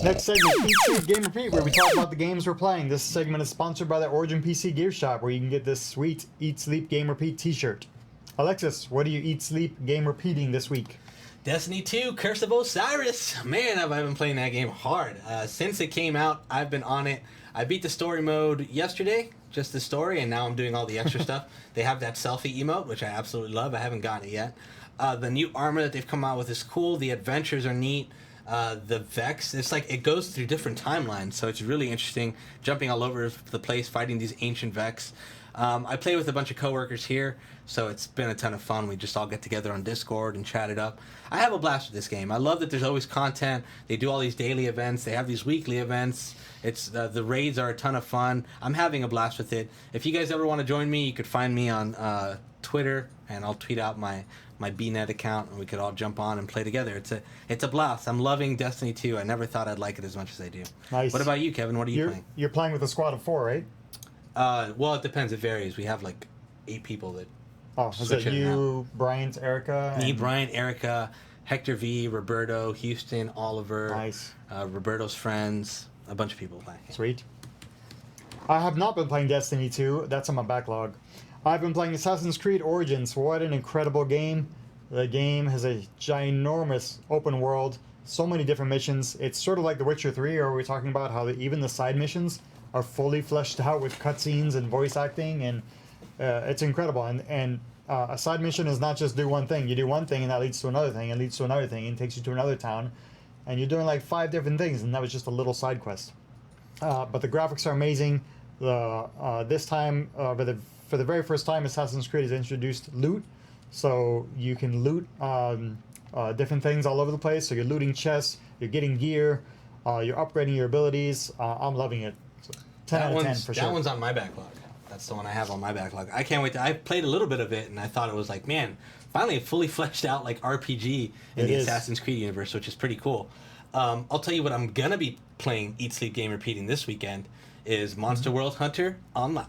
Next segment, Eat, Sleep, Game, Repeat, where we talk about the games we're playing. This segment is sponsored by the Origin PC Gear Shop, where you can get this sweet Eat, Sleep, Game, Repeat t-shirt. Alexis, what do you eat, sleep, game repeating this week? Destiny 2, Curse of Osiris. Man, have I been playing that game hard. Since it came out, I've been on it. I beat the story mode yesterday, just the story, and now I'm doing all the extra stuff. They have that selfie emote, which I absolutely love. I haven't gotten it yet. The new armor that they've come out with is cool. The adventures are neat. The Vex, it's like it goes through different timelines, so it's really interesting. Jumping all over the place, fighting these ancient Vex. I play with a bunch of coworkers here, so it's been a ton of fun. We just all get together on Discord and chat it up. I have a blast with this game. I love that there's always content. They do all these daily events. They have these weekly events. It's the raids are a ton of fun. I'm having a blast with it. If you guys ever want to join me, you could find me on Twitter, and I'll tweet out my BNet account, and we could all jump on and play together. It's a blast. I'm loving Destiny 2. I never thought I'd like it as much as I do. Nice. What about you, Kevin? What are you playing? You're playing with a squad of 4, right? Well, it depends. It varies. We have like 8 people that. Oh, is it you, Bryant, Erica? Me, Bryant, Erica, Hector V, Roberto, Houston, Oliver. Nice. Roberto's friends. A bunch of people playing. Sweet. I have not been playing Destiny 2. That's on my backlog. I've been playing Assassin's Creed Origins. What an incredible game. The game has a ginormous open world. So many different missions. It's sort of like The Witcher 3, where we're talking about how even the side missions are fully fleshed out with cutscenes and voice acting, and it's incredible. And a side mission is not just do one thing. You do one thing, and that leads to another thing, and leads to another thing, and takes you to another town. And you're doing like 5 different things, and that was just a little side quest. But the graphics are amazing. This time, for the very first time, Assassin's Creed has introduced loot. So you can loot different things all over the place. So you're looting chests, you're getting gear, you're upgrading your abilities. I'm loving it. So 10 out of 10 for sure. That one's on my backlog. That's the one I have on my backlog. I can't wait. I played a little bit of it, and I thought it was like, man, finally a fully fleshed out like RPG in the Assassin's Creed universe, which is pretty cool. I'll tell you what I'm going to be playing Eat, Sleep, Game, Repeating this weekend is Monster World Hunter Online.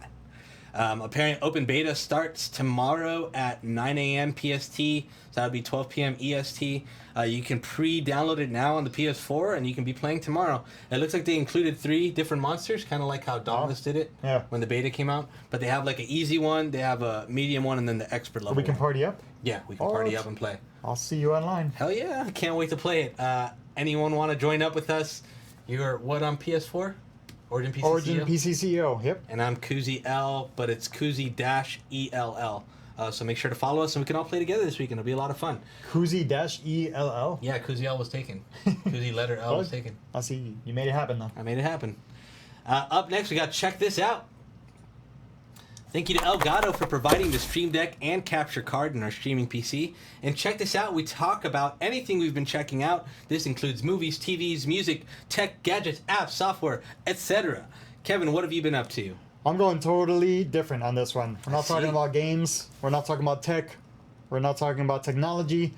Apparently, open beta starts tomorrow at 9 a.m. PST, so that would be 12 p.m. EST. You can pre-download it now on the PS4, and you can be playing tomorrow. It looks like they included 3 different monsters, kind of like how Dauntless did it when the beta came out. But they have like an easy one, they have a medium one, and then the expert level We can one. party up? Yeah, we can party up and play. I'll see you online. Hell yeah, I can't wait to play it. Anyone want to join up with us? You're what on PS4? Origin PC Origin PC CEO, yep. And I'm Koozie L, but it's Koozie-ELL. So make sure to follow us, and we can all play together this week, and it'll be a lot of fun. Koozie-ELL? Yeah, Koozie L was taken. Koozie letter L was taken. I see. You made it happen, though. I made it happen. Up next, we got Check This Out. Thank you to Elgato for providing the Stream Deck and capture card in our streaming PC. And check this out, we talk about anything we've been checking out. This includes movies, TVs, music, tech, gadgets, apps, software, etc. Kevin, what have you been up to? I'm going totally different on this one. We're not talking about games. We're not talking about tech. We're not talking about technology.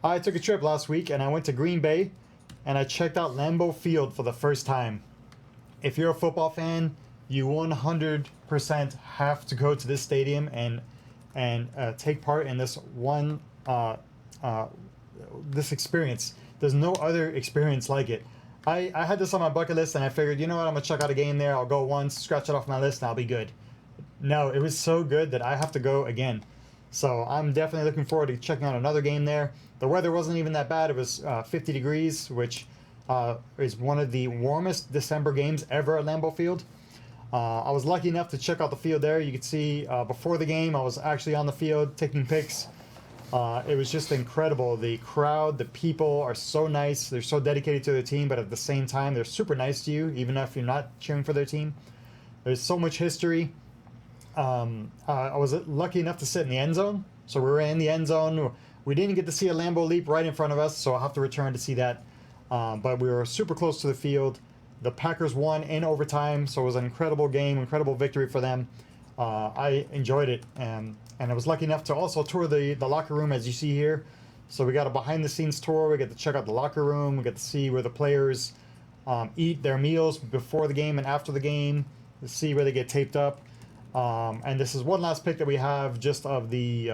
I took a trip last week, and I went to Green Bay, and I checked out Lambeau Field for the first time. If you're a football fan, you 100% have to go to this stadium and take part in this this experience. There's no other experience like it. I had this on my bucket list, and I figured, you know what, I'm gonna check out a game there. I'll go once, scratch it off my list, and I'll be good. No, it was so good that I have to go again. So I'm definitely looking forward to checking out another game there. The weather wasn't even that bad. It was 50 degrees, which is one of the warmest December games ever at Lambeau Field. I was lucky enough to check out the field there. You could see before the game, I was actually on the field taking pics. It was just incredible. The crowd, the people are so nice. They're so dedicated to their team, but at the same time, they're super nice to you, even if you're not cheering for their team. There's so much history. I was lucky enough to sit in the end zone. So we were in the end zone. We didn't get to see a Lambo leap right in front of us, so I'll have to return to see that. But we were super close to the field. The Packers won in overtime, so it was an incredible game, incredible victory for them. I enjoyed it, and I was lucky enough to also tour the locker room, as you see here. So we got a behind-the-scenes tour. We get to check out the locker room. We get to see where the players eat their meals before the game and after the game, to see where they get taped up. And this is one last pick that we have just of the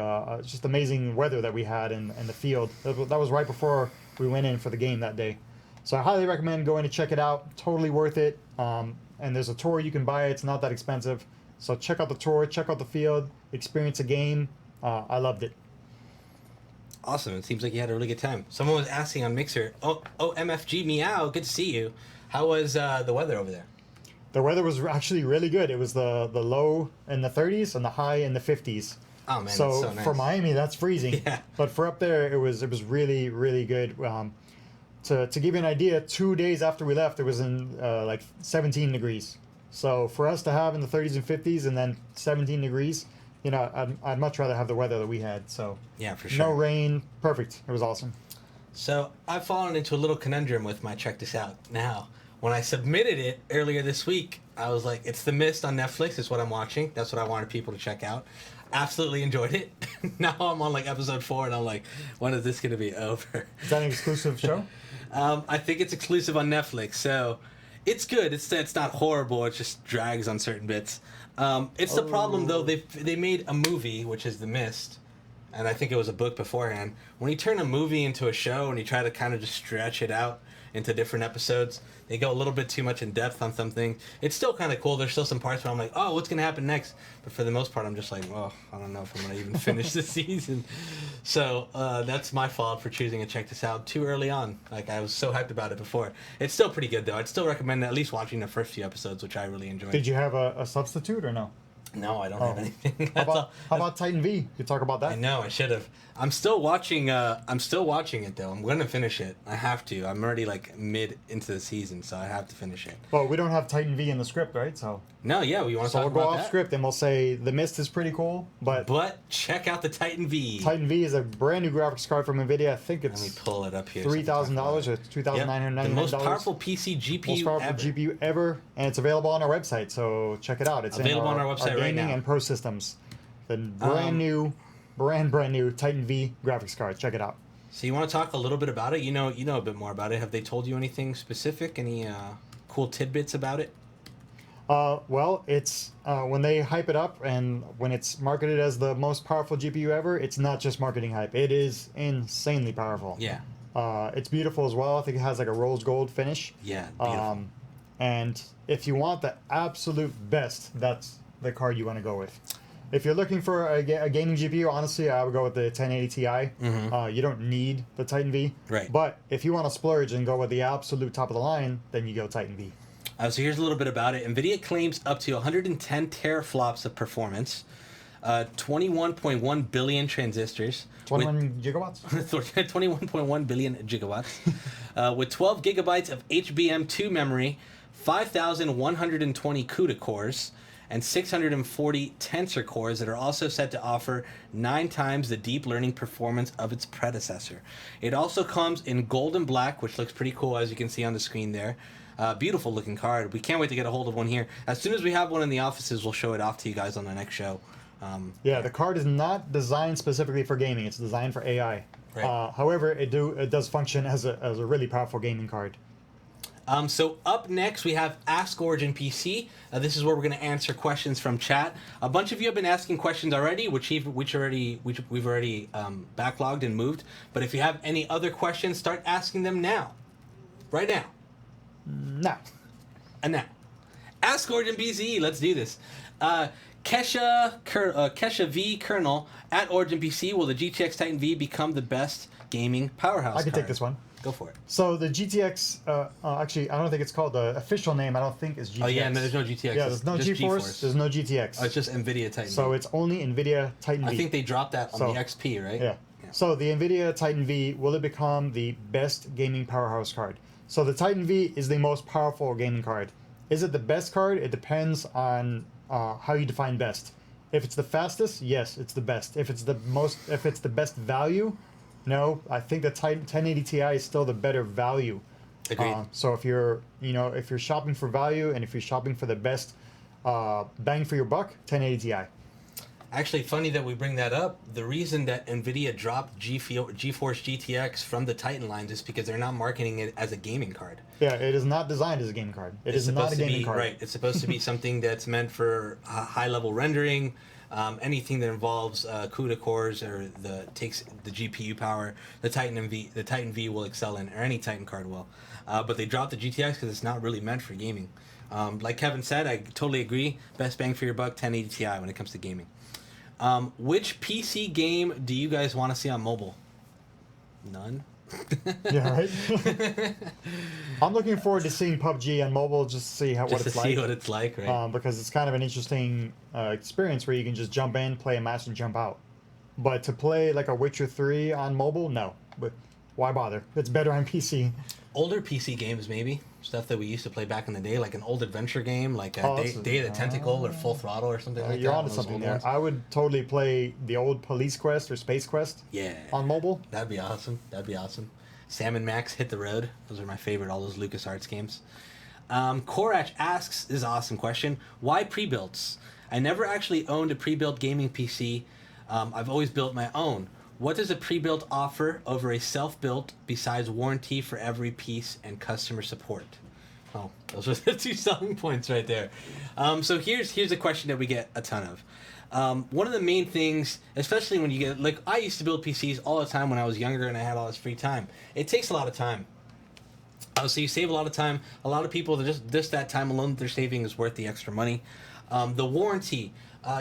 just amazing weather that we had in the field. That was right before we went in for the game that day. So I highly recommend going to check it out. Totally worth it. And there's a tour you can buy. It's not that expensive. So check out the tour, check out the field, experience a game. I loved it. Awesome. It seems like you had a really good time. Someone was asking on Mixer, oh, MFG Meow, good to see you. How was the weather over there? The weather was actually really good. It was the low in the 30s and the high in the 50s. Oh man, So, that's so nice. for Miami, that's freezing. Yeah. But for up there, it was really, really good. To give you an idea, 2 days after we left, it was in like 17 degrees. So for us to have in the 30s and 50s and then 17 degrees, you know, I'd much rather have the weather that we had. So Yeah, for sure. no rain, perfect. It was awesome. So I've fallen into a little conundrum with my check this out. Now, when I submitted it earlier this week, I was like, it's The Mist on Netflix. It's what I'm watching. That's what I wanted people to check out. Absolutely enjoyed it. Now I'm on like episode 4 and I'm like, when is this going to be over? Is that an exclusive show? I think it's exclusive on Netflix, so it's good. It's not horrible. It just drags on certain bits. It's the problem though. They made a movie, which is The Mist, and I think it was a book beforehand. When you turn a movie into a show and you try to kind of just stretch it out into different episodes, they go a little bit too much in depth on something. It's still kind of cool. There's still some parts where I'm like, oh, what's going to happen next? But for the most part, I'm just like, well, I don't know if I'm going to even finish the season. So that's my fault for choosing to check this out too early on. Like, I was so hyped about it before. It's still pretty good, though. I'd still recommend at least watching the first few episodes, which I really enjoyed. Did you have a substitute or no? No, I don't have anything. How about Titan V? You talk about that? I know, I should have. I'm still watching it though. I'm gonna finish it. I have to. I'm already like mid into the season, so I have to finish it. Well, we don't have Titan V in the script, right? So No, yeah, we want to so talk we'll go about off that. script and we'll say The Mist is pretty cool, but Check out the Titan V. Titan V is a brand new graphics card from NVIDIA. I think Let me it's pull it up here. $3,000 or $2,999. The most powerful PC GPU most powerful ever. GPU ever, and it's available on our website. So check it out. It's Available in on our website right gaming now. and pro systems. The brand new Titan V graphics card. Check it out. So you want to talk a little bit about it? You know a bit more about it. Have they told you anything specific? Any cool tidbits about it? Well, it's when they hype it up and when it's marketed as the most powerful GPU ever, it's not just marketing hype. It is insanely powerful. Yeah. It's beautiful as well. I think it has like a rose gold finish. Yeah. Beautiful. And if you want the absolute best, that's the card you want to go with. If you're looking for a gaming GPU, honestly, I would go with the 1080 Ti. You don't need the Titan V. Right. But if you want to splurge and go with the absolute top of the line, then you go Titan V. So here's a little bit about it. NVIDIA claims up to 110 teraflops of performance, 21.1 billion transistors. 21 gigawatts? 21.1 billion gigawatts. With 12 gigabytes of HBM2 memory, 5,120 CUDA cores, and 640 tensor cores that are also set to offer 9 times the deep learning performance of its predecessor. It also comes in gold and black, which looks pretty cool, as you can see on the screen there. Beautiful looking card. We can't wait to get a hold of one here. As soon as we have one in the offices, we'll show it off to you guys on the next show. Yeah, the card is not designed specifically for gaming. It's designed for AI. Right. However, it does function as a really powerful gaming card. So up next, we have Ask Origin PC. This is where we're going to answer questions from chat. A bunch of you have been asking questions already, which we've already backlogged and moved. But if you have any other questions, start asking them now. Right now. Now. And now. Ask Origin PC. Let's do this. Kesha V. Colonel at Origin PC. Will the GTX Titan V become the best gaming powerhouse I can card? take this one. Go for it. So the GTX, actually, I don't think it's called the official name. I don't think is GTX. Oh yeah, no, there's no GTX. Yeah, there's no just GeForce. There's no GTX. Oh, it's just NVIDIA Titan So V. it's only NVIDIA Titan V. I think they dropped that on So- the XP, right? Yeah. So the NVIDIA Titan V, will it become the best gaming powerhouse card? So the Titan V is the most powerful gaming card. Is it the best card? It depends on how you define best. If it's the fastest, yes, it's the best. If it's the best value, No, I think the 1080 Ti is still the better value. Agreed. So if you're, if you're shopping for value and if you're shopping for the best bang for your buck, 1080 Ti. Actually, funny that we bring that up. The reason that NVIDIA dropped GeForce GTX from the Titan lines is because they're not marketing it as a gaming card. Yeah, it is not designed as a game card. It is not a gaming card. Right. It's supposed to be something that's meant for high-level rendering, anything that involves CUDA cores or takes the GPU power. The Titan V will excel in, or any Titan card will. But they dropped the GTX because it's not really meant for gaming. Like Kevin said, I totally agree. Best bang for your buck, 1080 Ti when it comes to gaming. Which PC game do you guys want to see on mobile? None. Yeah, right. I'm looking forward to seeing PUBG on mobile just to see what it's like, right? Because it's kind of an interesting experience where you can just jump in, play a match, and jump out. But to play like a Witcher 3 on mobile, no. But why bother? It's better on PC. Older PC games, maybe stuff that we used to play back in the day, like an old adventure game, like Day of the Tentacle or Full Throttle or something like that. You're onto something there. I would totally play the old Police Quest or Space Quest. Yeah. On mobile. That'd be awesome. Sam and Max Hit the Road. Those are my favorite. All those LucasArts games. Korach asks, this is an awesome question. Why pre-builts? I never actually owned a pre-built gaming PC. I've always built my own. What does a pre-built offer over a self-built besides warranty for every piece and customer support? Oh, those are the 2 selling points right there. So here's a question that we get a ton of. One of the main things, especially when you get, like, I used to build PCs all the time when I was younger and I had all this free time. It takes a lot of time. So you save a lot of time. A lot of people, just that time alone that they're saving is worth the extra money. The warranty.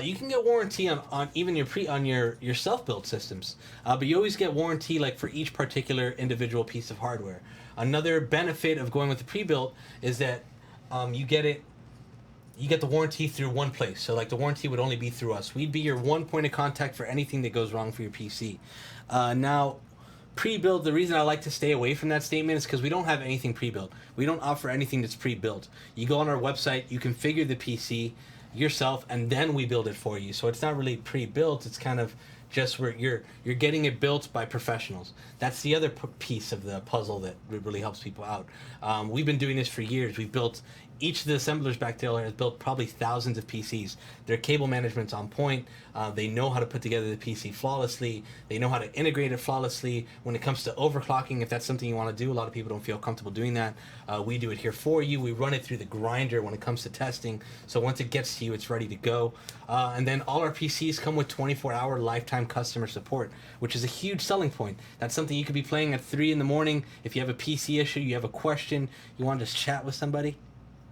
You can get warranty on even your self-built systems, but you always get warranty like for each particular individual piece of hardware. Another benefit of going with the pre-built is that you get the warranty through one place. So like the warranty would only be through us. We'd be your one point of contact for anything that goes wrong for your PC. Now, pre-built, the reason I like to stay away from that statement is because we don't have anything pre-built. We don't offer anything that's pre-built. You go on our website, you configure the PC yourself, and then we build it for you. So it's not really pre-built. It's kind of just where you're getting it built by professionals. That's the other piece of the puzzle that really helps people out. We've been doing this for years. We've built, each of the assemblers back there has built probably thousands of PCs. Their cable management's on point. They know how to put together the PC flawlessly. They know how to integrate it flawlessly. When it comes to overclocking, if that's something you want to do, a lot of people don't feel comfortable doing that. We do it here for you. We run it through the grinder when it comes to testing. So once it gets to you, it's ready to go. And then all our PCs come with 24-hour lifetime customer support, which is a huge selling point. That's something you could be playing at 3 in the morning. If you have a PC issue, you have a question, you want to just chat with somebody,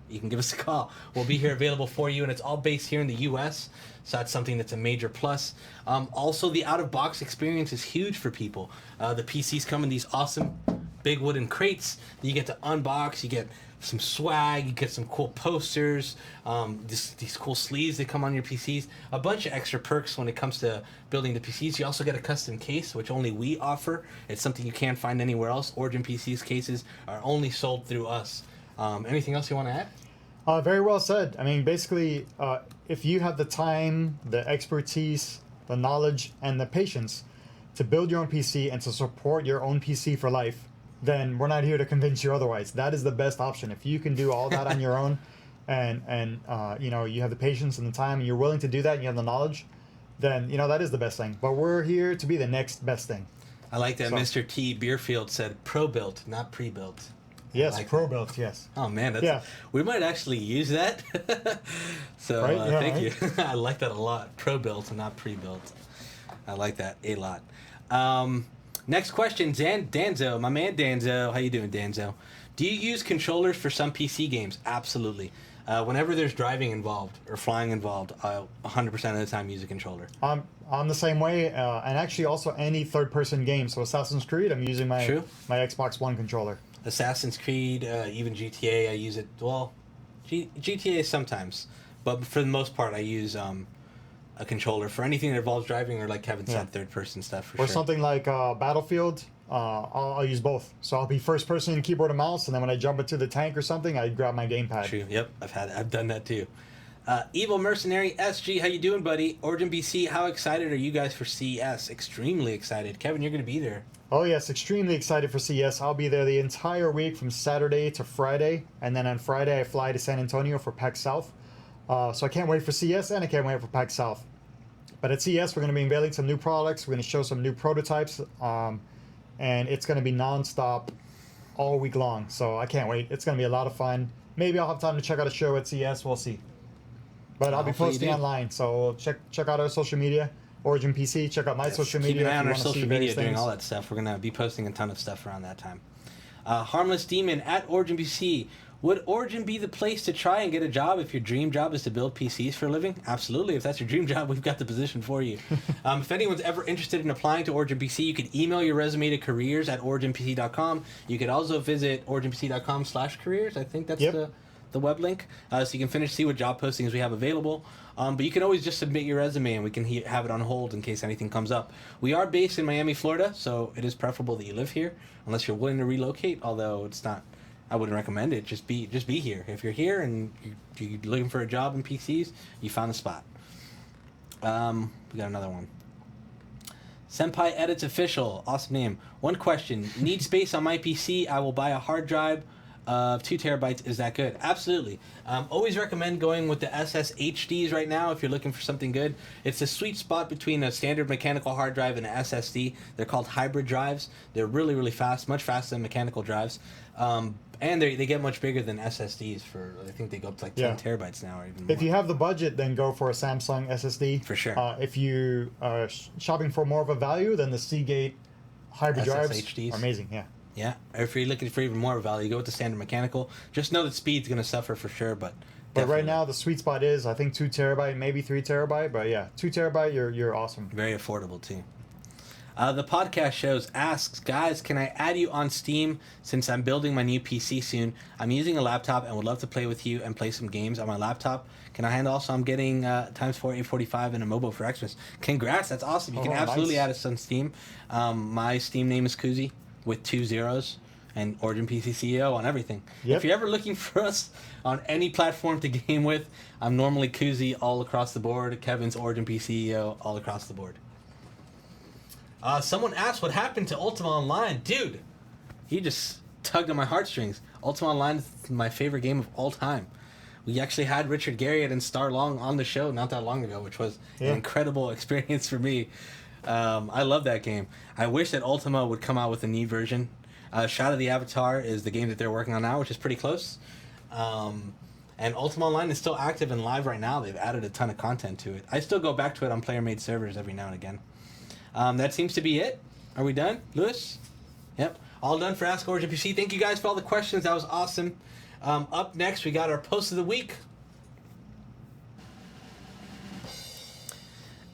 you can give us a call. We'll be here available for you, and it's all based here in the U.S., so that's something that's a major plus. Also, the out-of-box experience is huge for people. The PCs come in these awesome big wooden crates that you get to unbox. You get some swag, you get some cool posters, these cool sleeves that come on your PCs, a bunch of extra perks when it comes to building the PCs. You also get a custom case, which only we offer. It's something you can't find anywhere else. Origin PCs cases are only sold through us. Anything else you want to add? Very well said. I mean, basically, if you have the time, the expertise, the knowledge, and the patience to build your own PC and to support your own PC for life, then we're not here to convince you otherwise. That is the best option. If you can do all that on your own, and you have the patience and the time, and you're willing to do that, and you have the knowledge, then that is the best thing. But we're here to be the next best thing. I like that. So, Mr. T. Beerfield said pro-built, not pre-built. Yes, like pro-built, yes. Oh, man. Yeah. We might actually use that. So, right? Yeah, thank right? you. I like that a lot. Pro-built and not pre-built. I like that a lot. Next question, Danzo. My man Danzo. How you doing, Danzo? Do you use controllers for some PC games? Absolutely. Whenever there's driving involved or flying involved, I'll 100% of the time use a controller. I'm the same way, and actually also any third-person game. So Assassin's Creed, I'm using my Xbox One controller. Assassin's Creed, even GTA, I use it. Well, GTA sometimes, but for the most part, I use a controller for anything that involves driving or, like Kevin said, third-person stuff for sure. Or something like Battlefield, I'll use both. So I'll be first-person keyboard and mouse, and then when I jump into the tank or something, I grab my gamepad. True. Yep, I've done that too. Evil Mercenary SG, how you doing, buddy? Origin BC, how excited are you guys for CES? Extremely excited. Kevin, you're going to be there. Oh yes, extremely excited for CES. I'll be there the entire week from Saturday to Friday, and then on Friday I fly to San Antonio for PAX South. So I can't wait for CES and I can't wait for PAX South. But at CES we're going to be unveiling some new products. We're going to show some new prototypes, and it's going to be non-stop all week long. So I can't wait. It's going to be a lot of fun. Maybe I'll have time to check out a show at CES. We'll see. But I'll be Hopefully you posting do. online, so check out our social media. Origin PC. Check out my social Keep media. an eye if on you our wanna see social various media doing things. all that stuff. We're going to be posting a ton of stuff around that time. Harmless Demon at Origin PC. Would Origin be the place to try and get a job if your dream job is to build PCs for a living? Absolutely. If that's your dream job, we've got the position for you. If anyone's ever interested in applying to Origin PC, you can email your resume to careers@originpc.com. You could also visit originpc.com/careers. I think that's Yep. the web link, so you can see what job postings we have available. But you can always just submit your resume and we can have it on hold in case anything comes up. We are based in Miami, Florida, so it is preferable that you live here unless you're willing to relocate, although it's not, I wouldn't recommend it. Just be here. If you're here and you're looking for a job in PCs, you found a spot. We got another one. Senpai Edits Official, awesome name. One question: need space on my PC? I will buy a hard drive of 2 terabytes. Is that good? Absolutely. Always recommend going with the SSHDs right now if you're looking for something good. It's the sweet spot between a standard mechanical hard drive and an SSD. They're called hybrid drives. They're really, really fast, much faster than mechanical drives. And they get much bigger than SSDs. I think they go up to like 10 terabytes now or even more. If you have the budget, then go for a Samsung SSD. For sure. If you are shopping for more of a value, then the Seagate hybrid drives SSHDs. are amazing. Yeah. Yeah, or if you're looking for even more value, go with the standard mechanical. Just know that speed's going to suffer for sure, but But right definitely now the sweet spot is I think 2 terabyte, maybe 3 terabyte. But yeah, 2 terabyte, you're awesome. very affordable too. The podcast shows asks, guys, can I add you on Steam since I'm building my new PC soon? I'm using a laptop and would love to play with you and play some games on my laptop. Can I handle also? I'm getting x4 845 and a mobile for Xmas. Congrats, that's awesome. You can absolutely nice. add us on Steam. My Steam name is Kuzi with 2 zeros and Origin PC CEO on everything. Yep. If you're ever looking for us on any platform to game with, I'm normally Kuzi all across the board. Kevin's Origin PC CEO all across the board. Someone asked what happened to Ultima Online. Dude, he just tugged on my heartstrings. Ultima Online is my favorite game of all time. We actually had Richard Garriott and Star Long on the show not that long ago, which was an incredible experience for me. I love that game. I wish that Ultima would come out with a new version. Shadow of the Avatar is the game that they're working on now, which is pretty close. And Ultima Online is still active and live right now. They've added a ton of content to it. I still go back to it on player-made servers every now and again. That seems to be it. Are we done, Lewis? Yep. All done for Ask Origin PC. Thank you guys for all the questions. That was awesome. Up next, we got our post of the week.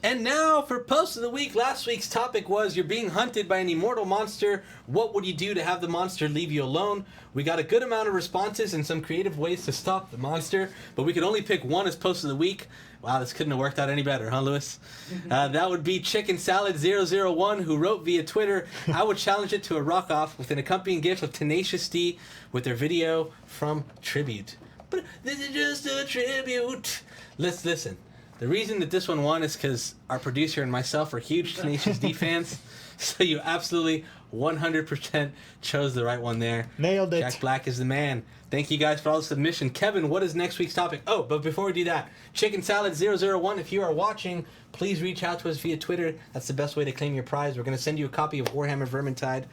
And now for post of the week. Last week's topic was you're being hunted by an immortal monster. What would you do to have the monster leave you alone? We got a good amount of responses and some creative ways to stop the monster, but we could only pick one as post of the week. Wow, this couldn't have worked out any better, huh, Lewis? That would be Chicken Salad 001, who wrote via Twitter, I would challenge it to a rock-off with an accompanying gif of Tenacious D with their video from Tribute. But this is just a tribute. Let's listen. The reason that this one won is because our producer and myself are huge Tenacious D fans, so you absolutely 100% chose the right one there. Nailed it. Jack Black is the man. Thank you guys for all the submission. Kevin, what is next week's topic? Oh, but before we do that, Chicken Salad 001, if you are watching, please reach out to us via Twitter. That's the best way to claim your prize. We're going to send you a copy of Warhammer Vermintide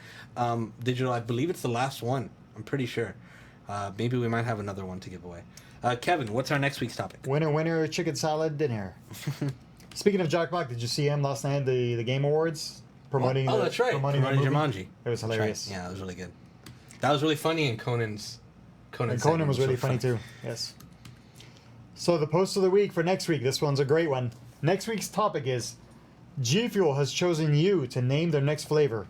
digital. I believe it's the last one. I'm pretty sure. Maybe we might have another one to give away. Kevin, what's our next week's topic? Winner, chicken salad dinner. Speaking of Jack Black, did you see him last night at the Game Awards? Promoting that's right. promoting the movie? Jumanji. It was hilarious. Right. Yeah, that was really good. That was really funny, and Conan was really funny too. Yes. So the post of the week for next week. This one's a great one. Next week's topic is G Fuel has chosen you to name their next flavor.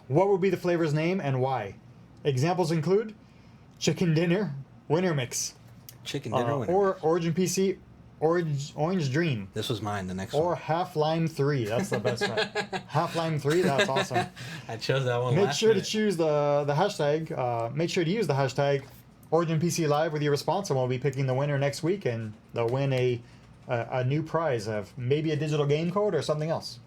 What would be the flavor's name and why? Examples include Chicken Dinner, Winter Mix, Chicken Dinner Winner. or Origin PC, Orange Dream. This was mine, the next Or one. Half Lime 3. That's the best one. Half Lime 3, that's awesome. I chose that one Make last sure to minute. choose the hashtag. Make sure to use the hashtag Origin PC Live with your response, and we'll be picking the winner next week, and they'll win a new prize of maybe a digital game code or something else.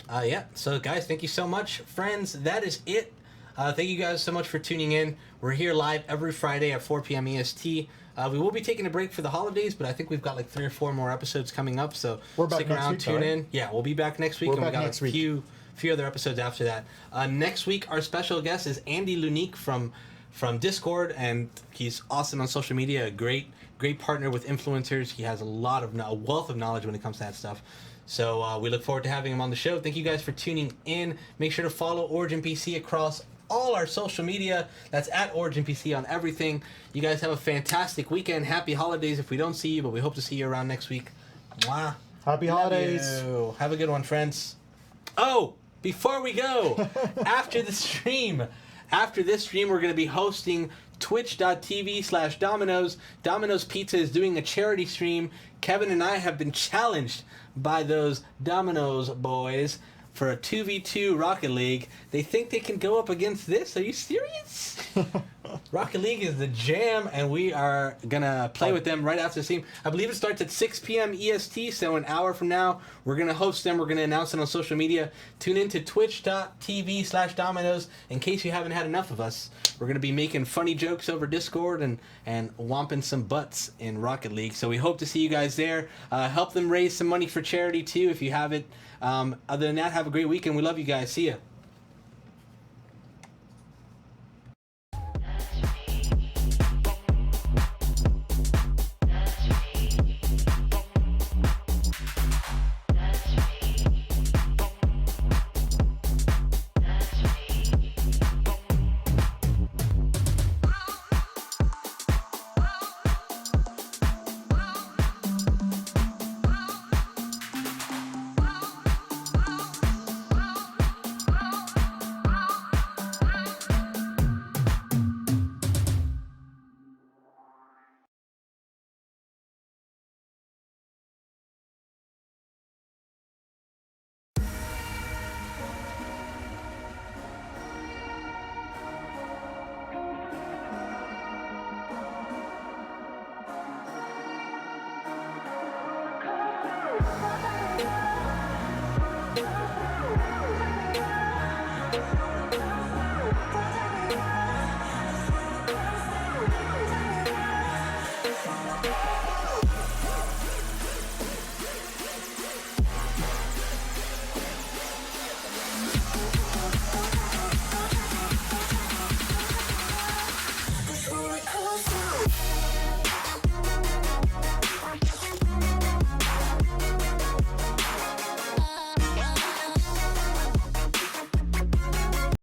Yeah. So, guys, thank you so much. Friends, that is it. Thank you guys so much for tuning in. We're here live every Friday at 4 p.m. EST. We will be taking a break for the holidays, but I think we've got like 3 or 4 more episodes coming up. So stick around, tune in. Yeah, we'll be back next week. We're and back we got next a week. few other episodes after that. Next week, our special guest is Andy Lunique from Discord, and he's awesome on social media. A great partner with influencers. He has a wealth of knowledge when it comes to that stuff. So we look forward to having him on the show. Thank you guys for tuning in. Make sure to follow Origin PC across all our social media. That's at Origin PC on everything. You guys have a fantastic weekend. Happy holidays if we don't see you, but we hope to see you around next week. Mwah. Happy holidays. You. Have a good one, friends. Oh, before we go, after this stream, we're going to be hosting twitch.tv/Domino's. Domino's Pizza is doing a charity stream. Kevin and I have been challenged by those Domino's boys for a 2v2 Rocket League. They think they can go up against this? Are you serious? Rocket League is the jam, and we are going to play with them right after the stream. I believe it starts at 6 p.m. EST, so an hour from now, we're going to host them. We're going to announce it on social media. Tune in to twitch.tv/Domino's in case you haven't had enough of us. We're going to be making funny jokes over Discord and whomping some butts in Rocket League. So we hope to see you guys there. Help them raise some money for charity, too, if you haven't. Other than that, have a great weekend. We love you guys. See ya.